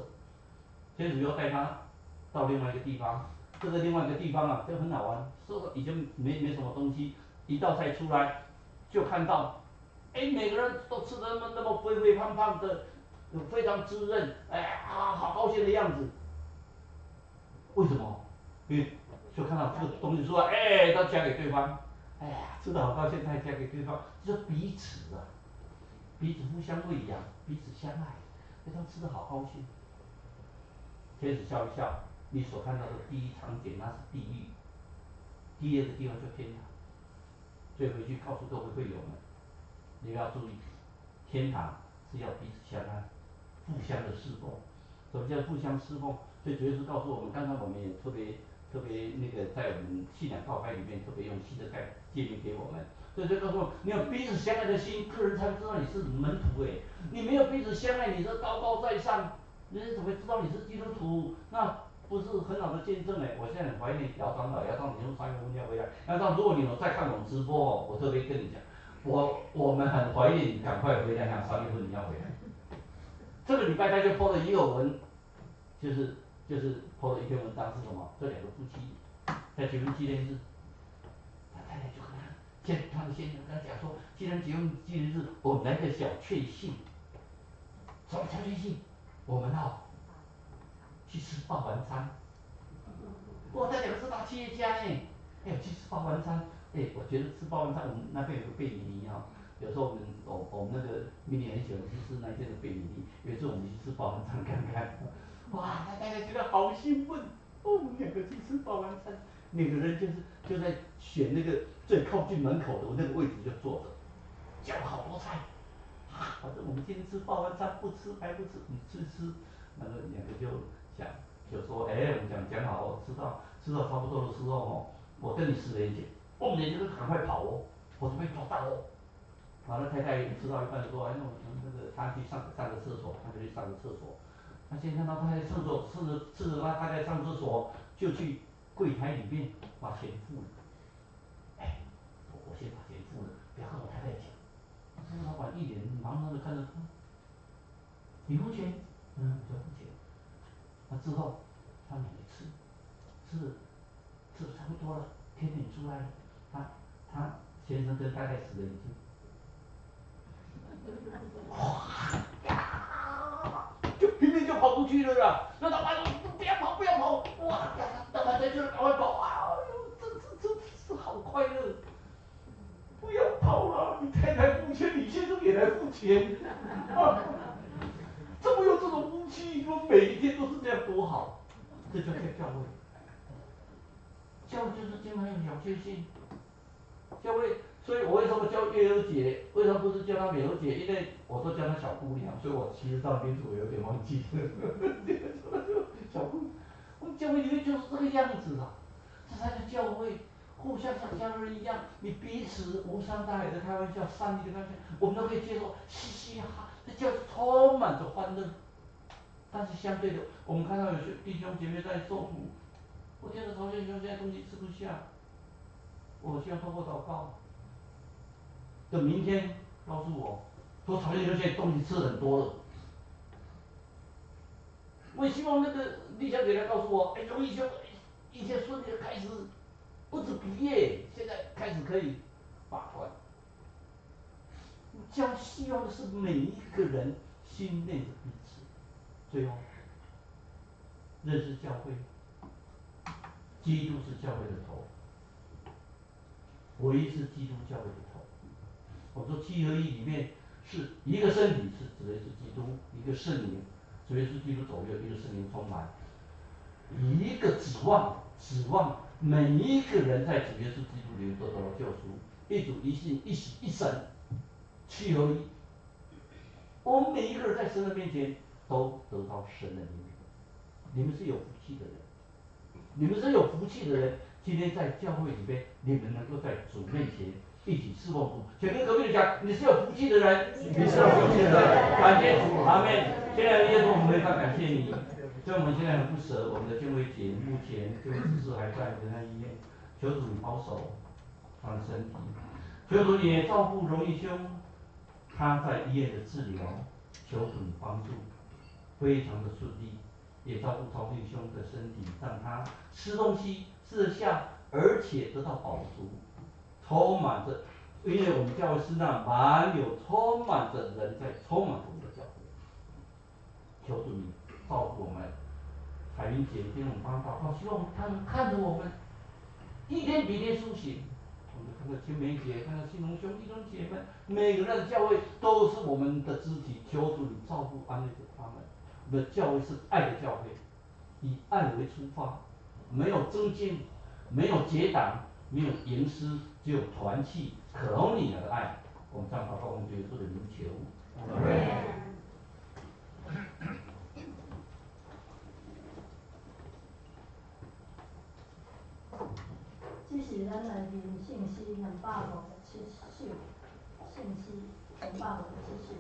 Speaker 5: 天主又带他到另外一个地方，这个另外一个地方啊，就很好玩，说已经没什么东西，一道菜出来，就看到，哎，每个人都吃得那么肥肥胖胖的，非常滋润，哎啊，好高兴的样子。为什么？因为就看到这个东西出来，哎，都夹给对方，哎呀，吃的好高兴，他也夹给对方，就是彼此啊，彼此互相喂养，彼此相爱，所以他们吃的好高兴。天使笑一笑，你所看到的第一场景那是地狱，第二个地方就天堂。所以回去告诉各位会友们，你们要注意，天堂是要彼此相爱，互相的侍奉。什么叫互相侍奉？所以主耶稣告诉我们，刚才我们也特别那个在我们信仰告白里面特别用新的诫命给我们。所以就告诉我们，你有彼此相爱的心，个人才知道你是门徒哎。你没有彼此相爱，你是高高在上，人家怎么会知道你是基督徒？那不是很好的见证哎。我现在很怀念姚长老，姚长老你从3月份要回来，姚长老如果你有在看我们直播哦，我特别跟你讲，我们很怀念你，赶快回来，看3月份你要回来。这个礼拜他就播了一个文，就是播了一篇文章是什么？这两个夫妻在结婚纪念日，他太太就跟他的先生跟他讲说，既然结婚纪念日，我们来个小确幸。什么小确幸？我们去吃霸王餐。哇，这两个是大企业家呢，哎，去吃霸王餐。哎，我觉得吃霸王餐，我们那边有个贝尼尼啊，有时候我们那个明年很喜欢去吃那边的贝尼尼，有一次我们去吃霸王餐看看，哇，他太太觉得好兴奋，哦，我们两个去吃霸王餐，每个人就在选那个最靠近门口的那个位置就坐着，叫了好多菜，啊，反正我们今天吃霸王餐，不吃白不吃，你吃，那个两个就说，哎，我们讲好哦，吃到差不多的时候哦，我跟你10连结，我们两个赶快跑哦，我准备抓到哦。完了，太太吃到一半说，哎，那他去上个厕所，他就去上个厕所。他先看到他在厕所吃着他太太上厕所，就去柜台里面把钱付了。哎，我先把钱付了，不要跟我太太讲。老板一脸茫然的看着他，你付钱？我就付钱。那之后，他们也吃的差不多了，天点出来了，他先生跟太太死了已经。哇呀！就拼命就跑出去了啦。那老板说不要跑，不要跑！哇，老板在就是赶快跑啊！哎呦，这好快乐！不要跑了，你太太付钱，你先生也来付钱。啊，怎么有这种夫妻？说每一天都是这样多好，这就叫教会。教会就是经常有小确幸。教会，所以我为什么叫月儿姐？为什么不是叫她美儿姐？因为我都叫她小姑娘，所以我其实到名字我有点忘记了。小姑娘，我们教会里面就是这个样子啊，这才是教会，互相像家人一样，你彼此无伤大雅的开玩笑，善意的开玩笑，我们都可以接受，嘻嘻哈哈，这教是充满着欢乐。但是相对的，我们看到有些弟兄姐妹在受苦，我听着曹先生现在东西吃不下。我希望通过祷告，等明天告诉我，说曹先生现在东西吃很多了。我也希望那个李小姐来告诉我，哎，荣义兄，一切顺利的开始，不止毕业，现在开始可以把关。将希望的是每一个人心内的彼此，最后认识教会，基督是教会的头，唯一是基督教会的头。我说七合一里面是一个身体，是指的是基督，一个圣灵，主耶稣基督左右，一个圣灵充满，一个指望每一个人在主耶稣基督里都得到救赎，一主一信一洗一神，七合一。我们每一个人在神的面前都得到神的怜悯。你们是有福气的人，你们是有福气的人。今天在教会里面，你们能够在主面前一起侍奉主，请跟隔壁的讲，你是有福气的人，你是有福气的人。感谢主，阿门。现在耶稣，我们非常感谢你。所以我们现在很不舍我们的建辉姐，目前建辉执事还在仁爱医院，求主你保守他的身体，求主也照顾荣义兄，他在医院的治疗，求主你帮助，非常的顺利，也照顾曹弟兄的身体，让他吃东西吃得下，而且得到饱足，充满着，因为我们教会是那充满着人在充满着我们的教会，求主你照顾我们。海云姐今天我们帮祷告，希望他们看着我们一天比一天苏醒。我们看到青梅姐，看到新龙兄弟兄姐妹，每个人的教会都是我们的肢体，求主你照顾安慰着他们。我们的教会是爱的教会，以爱为出发，没有增进，没有结党，没有营私，只有团契，可容你的爱。我们这样祷告，我们耶稣的名求。
Speaker 1: 这是咱来宾信息257首，信息257首。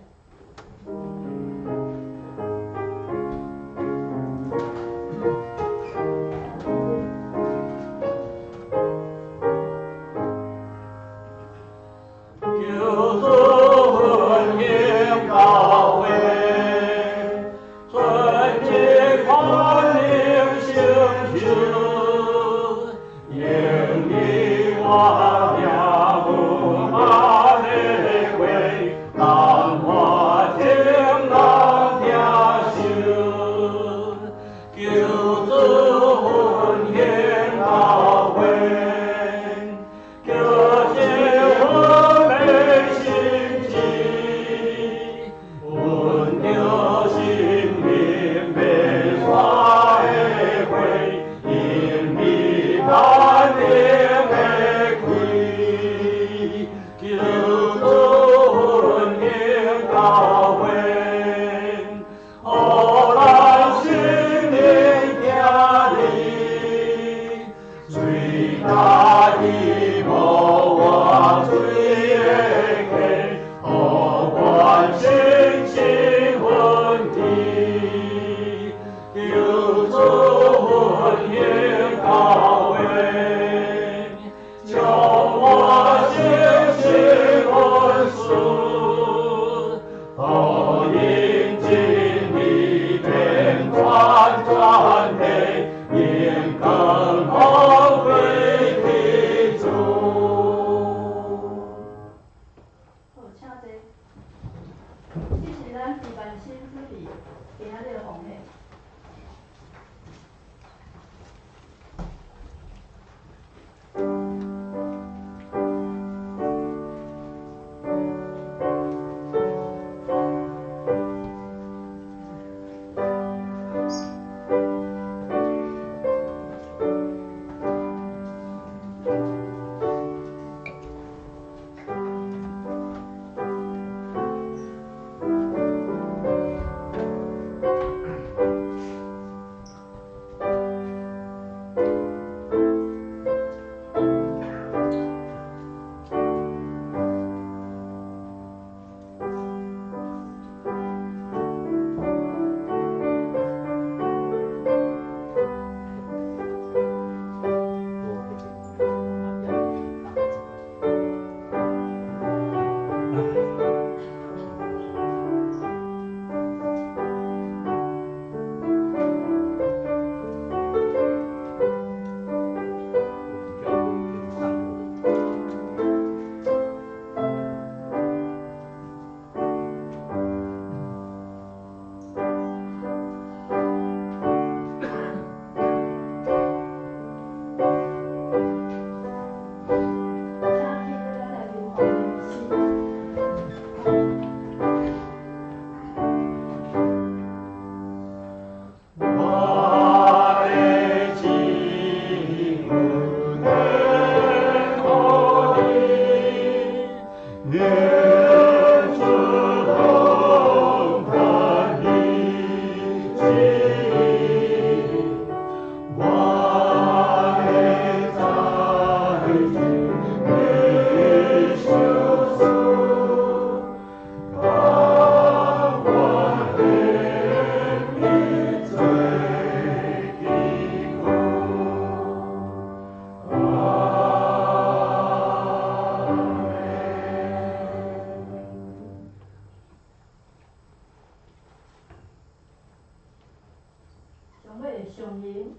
Speaker 1: 两位上赢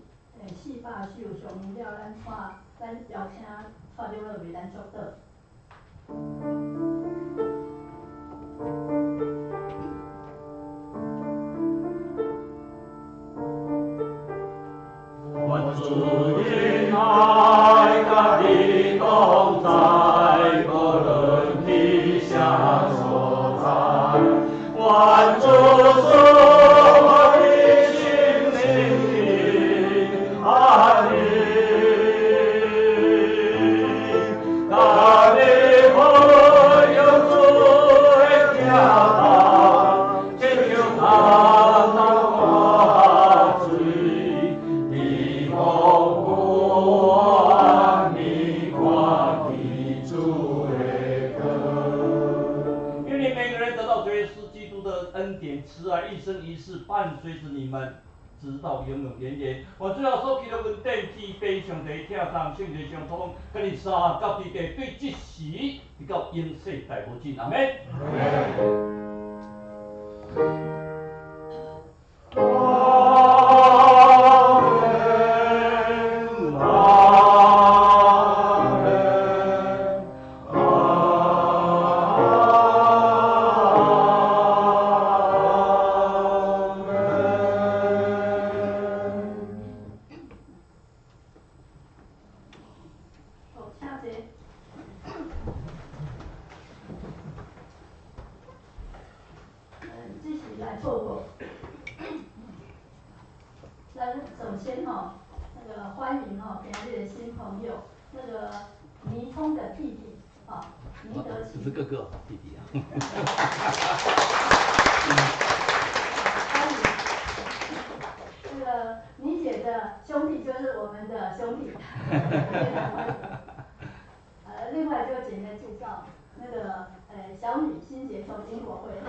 Speaker 1: 400首上赢了，咱邀请蔡长老为咱作答。
Speaker 4: 我主的爱，甲你同在，无论天下所在，愿主赐我的心灵安宁。但你可有主的教导，亲像他花水，地风光明看起主的歌。愿你每个人得到主耶稣基督的恩典、慈爱，一生一世伴随着你们。直到永永远远，我最后所记的阮电器悲上帝跳上圣地上通，跟你三到地地对即时，直到永世大无尽，阿门。
Speaker 1: 继续来报告。咱首先那个欢迎今日的新朋友，那个倪聪的弟弟倪德奇。
Speaker 5: 是哥哥弟弟啊。
Speaker 1: 欢迎。那个倪姐的兄弟就是我们的兄弟。另外就简单介绍那个小女新杰从英国回来。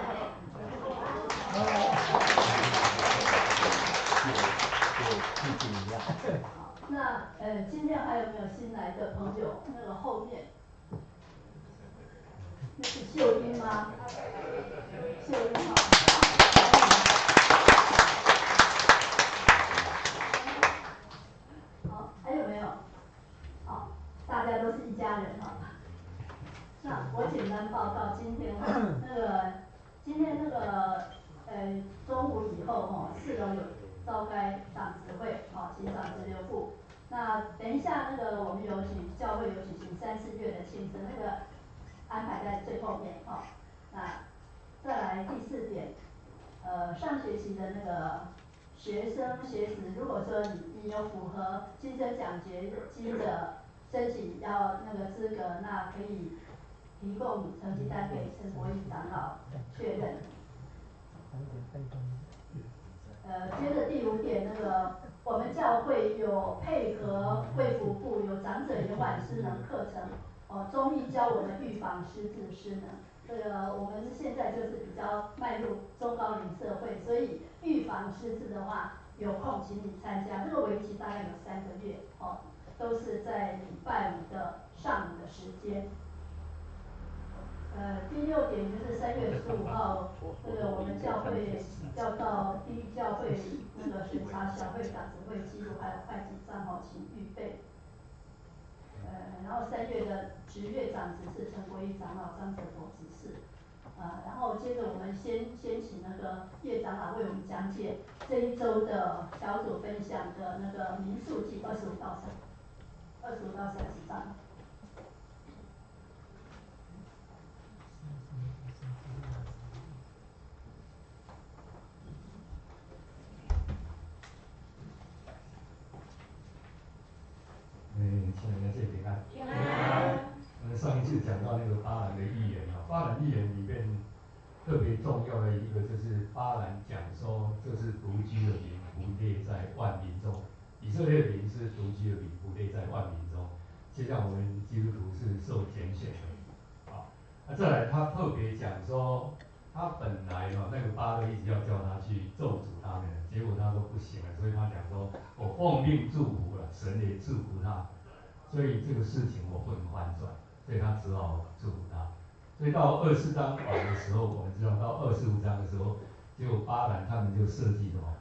Speaker 1: 那今天还有没有新来的朋友？那个后面，那是秀英吗？秀英好，还有没有？好，大家都是一家人那我简单报告今天那个中午以后4楼有召开长执会请长执留步。那等一下那个我们教会有举行3、4月的庆生，那个安排在最后面那再来第4点，上学期的那个学子，如果说你有符合新生奖学金的申请要那个资格，那可以提供成绩单给陈国义长老确认。接着第5点，那个我们教会有配合卫福部有长者延缓失能课程，中医教我们预防失智失能。这个我们现在就是比较迈入中高龄社会，所以预防失智的话，有空请你参加，这个为期大概有3个月都是在礼拜5的上午的时间。第6点就是3月15号，那个我们教会要到地域教会那个审查小会长执会记录，还有会计账请预备。然后3月的职月长执是陈国义长老、张哲博执事。然后接着我们先请那个叶长老为我们讲解这一周的小组分享的那个民数记25到30章。
Speaker 3: 请大家谢平安。平安。我们上一次讲到那个巴兰的预言巴兰预言里面特别重要的一个就是巴兰讲说，这是独居的民，不列在万民中。以色列民是独居的民，不列在万民中。就像我们基督徒是受拣选的。再来他特别讲说，他本来那个巴勒一直要叫他去咒诅他们，结果他说不行了，所以他讲说，我奉命祝福了，神也祝福他，所以这个事情我不能翻转，所以他只好祝福他。所以到24章完的时候，我们知道到25章的时候，结果巴兰他们就设计什么，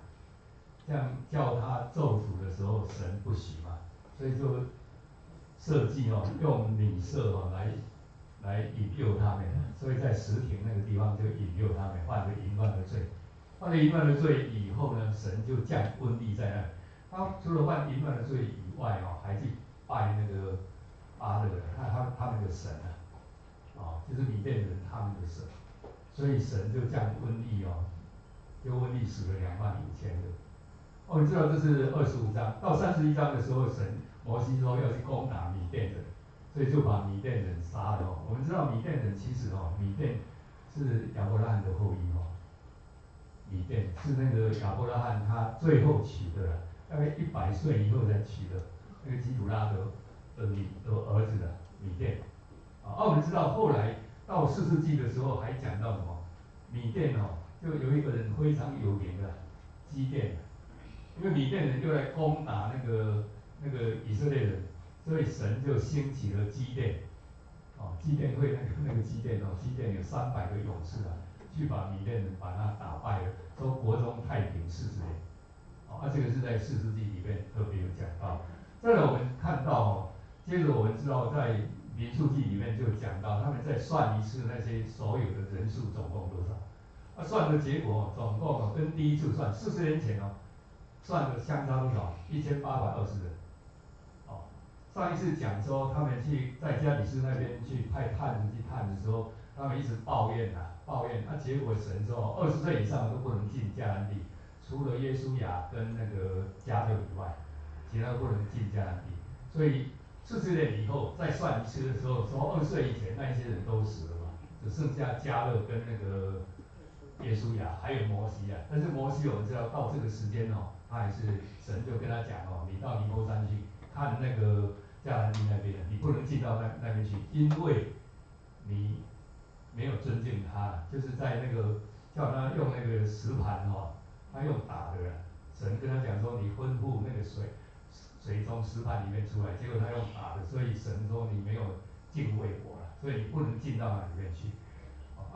Speaker 6: 这样叫他咒诅的时候，神不许嘛，所以就设计用米色来引诱他们，所以在石亭那个地方就引诱他们犯了淫乱的罪，犯了淫乱的罪以后呢，神就降瘟疫在那里。他除了犯淫乱的罪以外还去拜那个巴勒，他们的神就是米甸人他们的神，所以神就降瘟疫就瘟疫死了25000人。你知道这是25章，到31章的时候，摩西说要去攻打米甸人，所以就把米甸人杀了我们知道米甸人其实米甸是亚伯拉罕的后裔米甸是那个亚伯拉罕他最后娶的，大概100岁以后才娶的那个基土拉的儿子的米甸。我们知道后来到4世纪的时候还讲到什么？米甸就有一个人非常有名的基甸，因为米甸人就来攻打那个以色列人，所以神就兴起了基甸。基甸会那个基甸基甸有300个勇士去把米甸人把他打败了，说国中太平40年。这个是在4世纪里面特别有讲到。再来我们看到接着我们知道在民数记里面就讲到，他们再算一次那些所有的人数总共多少？算的结果总共跟第一次算40年前算的相差多少？1820人。上一次讲说他们去在加里斯那边去派探子去探的时候，他们一直抱怨，结果神说20岁以上都不能进迦南地，除了耶稣亚跟那个加勒以外，其他不能进迦南地。所以40年以后再算一次的时候，说20岁以前那些人都死了嘛，只剩下加勒跟那个耶稣亚还有摩西但是摩西我们知道到这个时间他还是神就跟他讲你到尼泊山去看那个迦南地那边你不能进到那边去，因为你没有尊敬他，就是在那个叫他用那个石盘他用打的神跟他讲说你吩咐那个水从石盘里面出来，结果他用打的，所以神说你没有敬畏我了，所以你不能进到那里面去。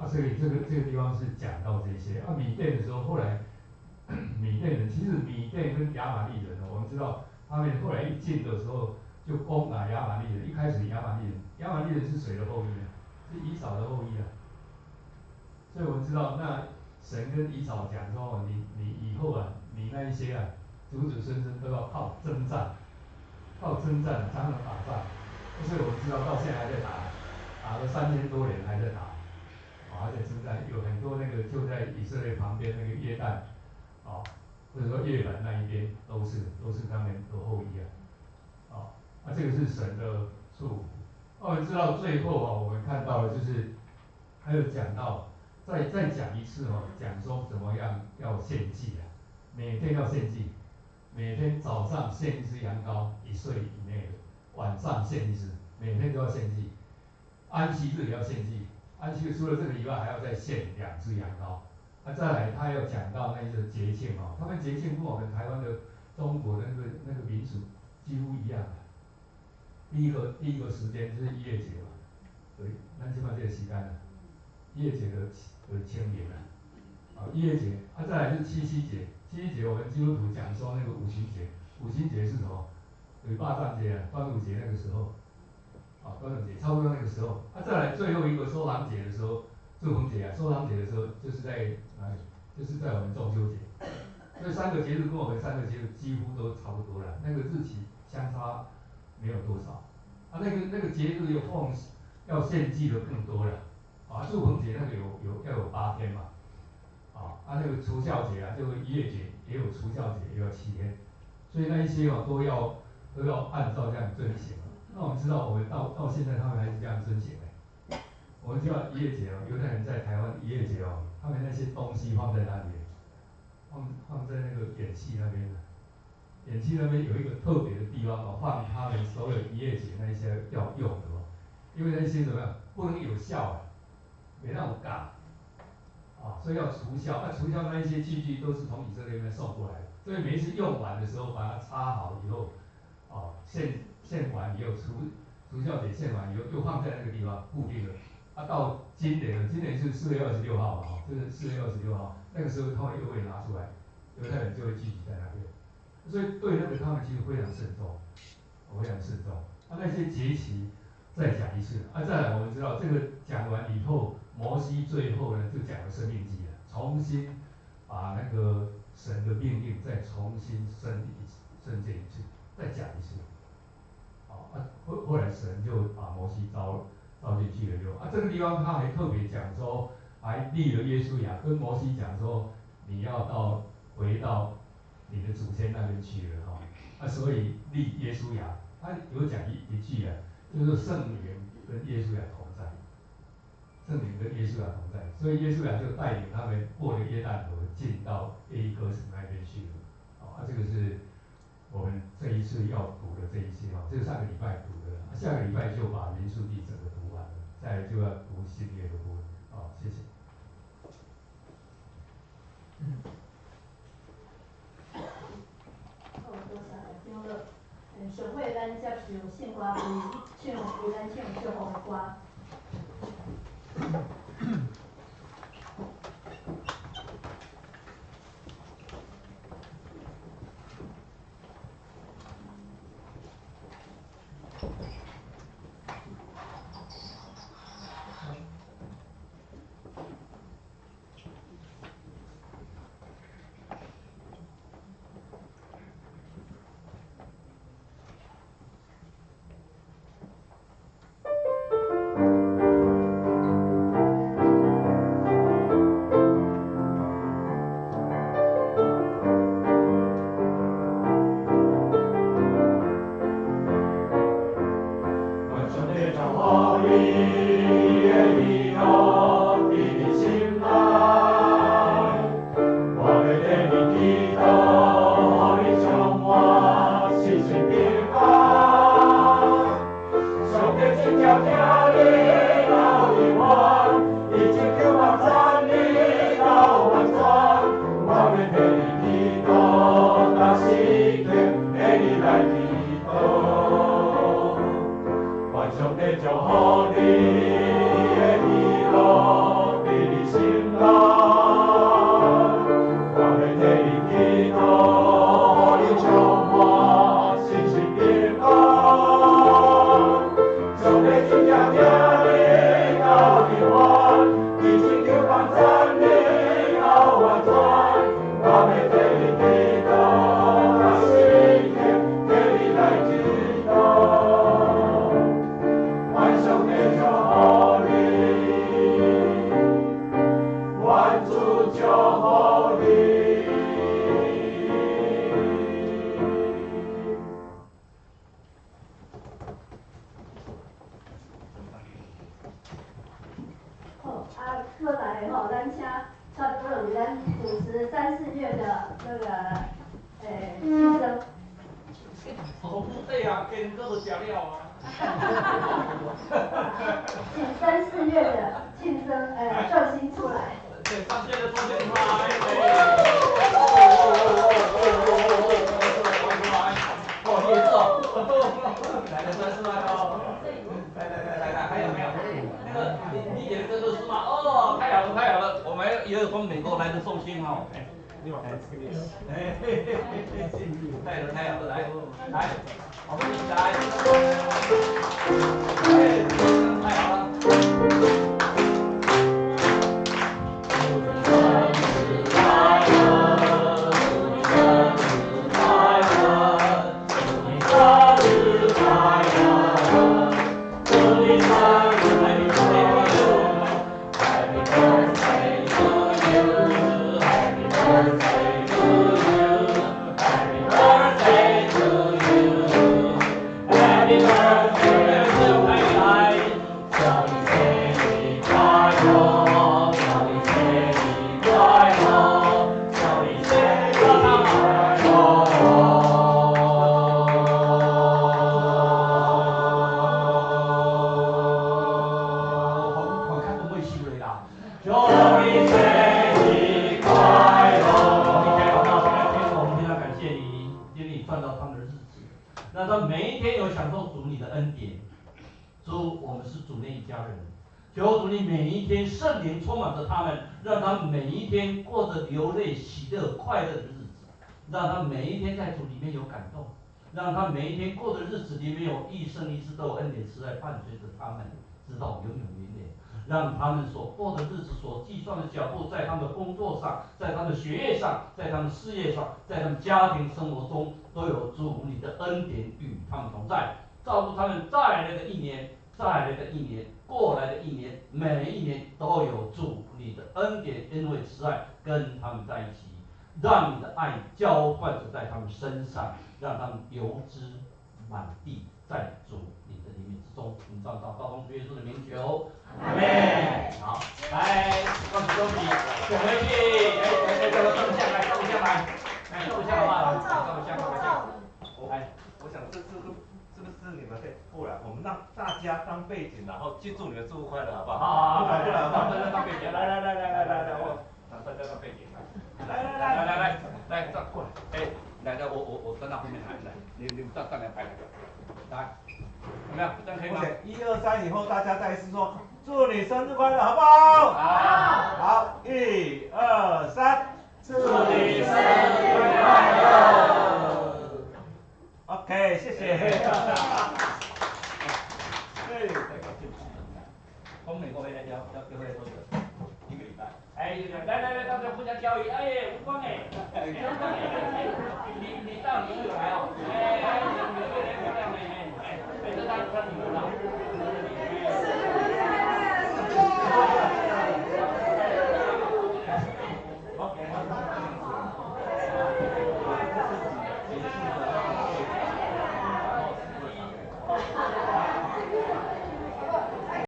Speaker 6: 所以这个地方是讲到这些。米甸的时候，后来米甸人其实米甸跟亚玛力人我们知道他们后来一进的时候就攻打亚玛力人。一开始亚玛力人是谁的后裔呢？是以扫的后裔所以我们知道，那神跟以扫讲说，你以后你那一些子子孙孙都要靠征战，常常打仗。所以我们知道到现在还在打了3000多年还在打。而且征战有很多那个就在以色列旁边那个约旦或者说越南那一边都是他们的后裔这个是神的祝福。我们知道最后我们看到的就是还有讲到再讲一次讲说怎么样要献祭每天要献祭，每天早上献一只羊羔1岁以内的，晚上献一只，每天都要献祭。安息日也要献祭，安息日除了这个以外，还要再献2只羊羔。再来，他要讲到那个节庆他们节庆跟我们台湾的中国的那个民俗几乎一样第一个时间就是1月节嘛，对，咱即摆这个时间1月节的清明1月节再来是七夕节，七夕节我们基督徒讲说那个五旬节，五旬节是什么？对，霸占节端午节那个时候。端午节差不多那个时候，再来最后一个收藏节的时候，祝逢节收藏节的时候就是在哪里？就是在我们中秋节。这3个节日跟我们3个节日几乎都差不多了，那个日期相差没有多少。那个节日要献祭的更多了。祝逢节那个要有8天嘛。那个除孝节就1月节也有除孝节，也有7天，所以那一些都要按照这样遵行。那我们知道，我们到现在他们还是这样遵行我们知道1月节犹太人在台湾1月节他们那些东西放在哪里？放在那个演戏那边演戏那边有一个特别的地方放他们所有1月节那些要用的因为那些怎么样不能有效没那么尬所以要除效。除效那一些器具都是从以色列那边送过来的，所以每一次用完的时候把它插好以后献完以后除孝节献完以后又放在那个地方固定的。到今年是4月26号就是4月26号那个时候他们又会拿出来犹太人就会聚集在那边，所以对那个他们其实非常慎重，非常慎重。那些节期再讲一次，再来我们知道这个讲完以后，摩西最后呢就讲了生命记了，重新把那个神的命令再重新申诫一次，再讲一次。后来神就把摩西招进去了这个地方他还特别讲说，还立了约书亚，跟摩西讲说，你要回到你的祖先那边去了所以立约书亚，他有讲一句就是圣灵跟约书亚同在，圣灵跟约书亚同在，所以约书亚就带领他们过了约旦河，进到耶利哥城那边去了这个是我们这一次要读的这一些这是上个礼拜读的下个礼拜就把民数记整个读完了，再来就要读新约的部分谢谢。
Speaker 1: 多谢长老，社会咱接受圣歌为咱唱祝福的歌。
Speaker 5: 求主你每一天圣灵充满着他们，让他们每一天过着流泪、喜乐、快乐的日子。让他每一天在主里面有感动，让他每一天过的日子里面有一生一世都有恩典慈爱伴随着他们，直到永永远远。让他们所过的日子、所计算的脚步，在他们的工作上，在他们学业上，在他们事业上，在他们家庭生活中，都有主你的恩典与他们同在，照顾他们再来的一年，再来的一年，过来的一年，每一年都有主你的恩典、恩惠、慈爱跟他们在一起，让你的爱浇灌着在他们身上，让他们油脂满地，在主你的里面之中。我们这样祷告，奉主耶稣的名求。阿门。好，来，恭喜恭喜，准备去，照个相，来照个相来，来照个相好不好？照个相，照个相。
Speaker 3: 我想这是不是你们可以过来，我们让大家当背景，然后记住你们祝福快乐，好不好？
Speaker 5: 好，
Speaker 3: 不然
Speaker 5: 大家当背景，来，
Speaker 3: 我让大家当背景，来，这过来，来，我站到后面来，你站来拍来，有没有？这样可以吗？1、2、3以后，大家再一次说祝你生日快乐，好不好？好，1、2、3，祝你生日快乐。OK， 谢谢。
Speaker 5: 从美国回来要回来多久？1个礼拜。来，大家互相交易。吴光你到你又来哦。你越来越漂亮这张你们了。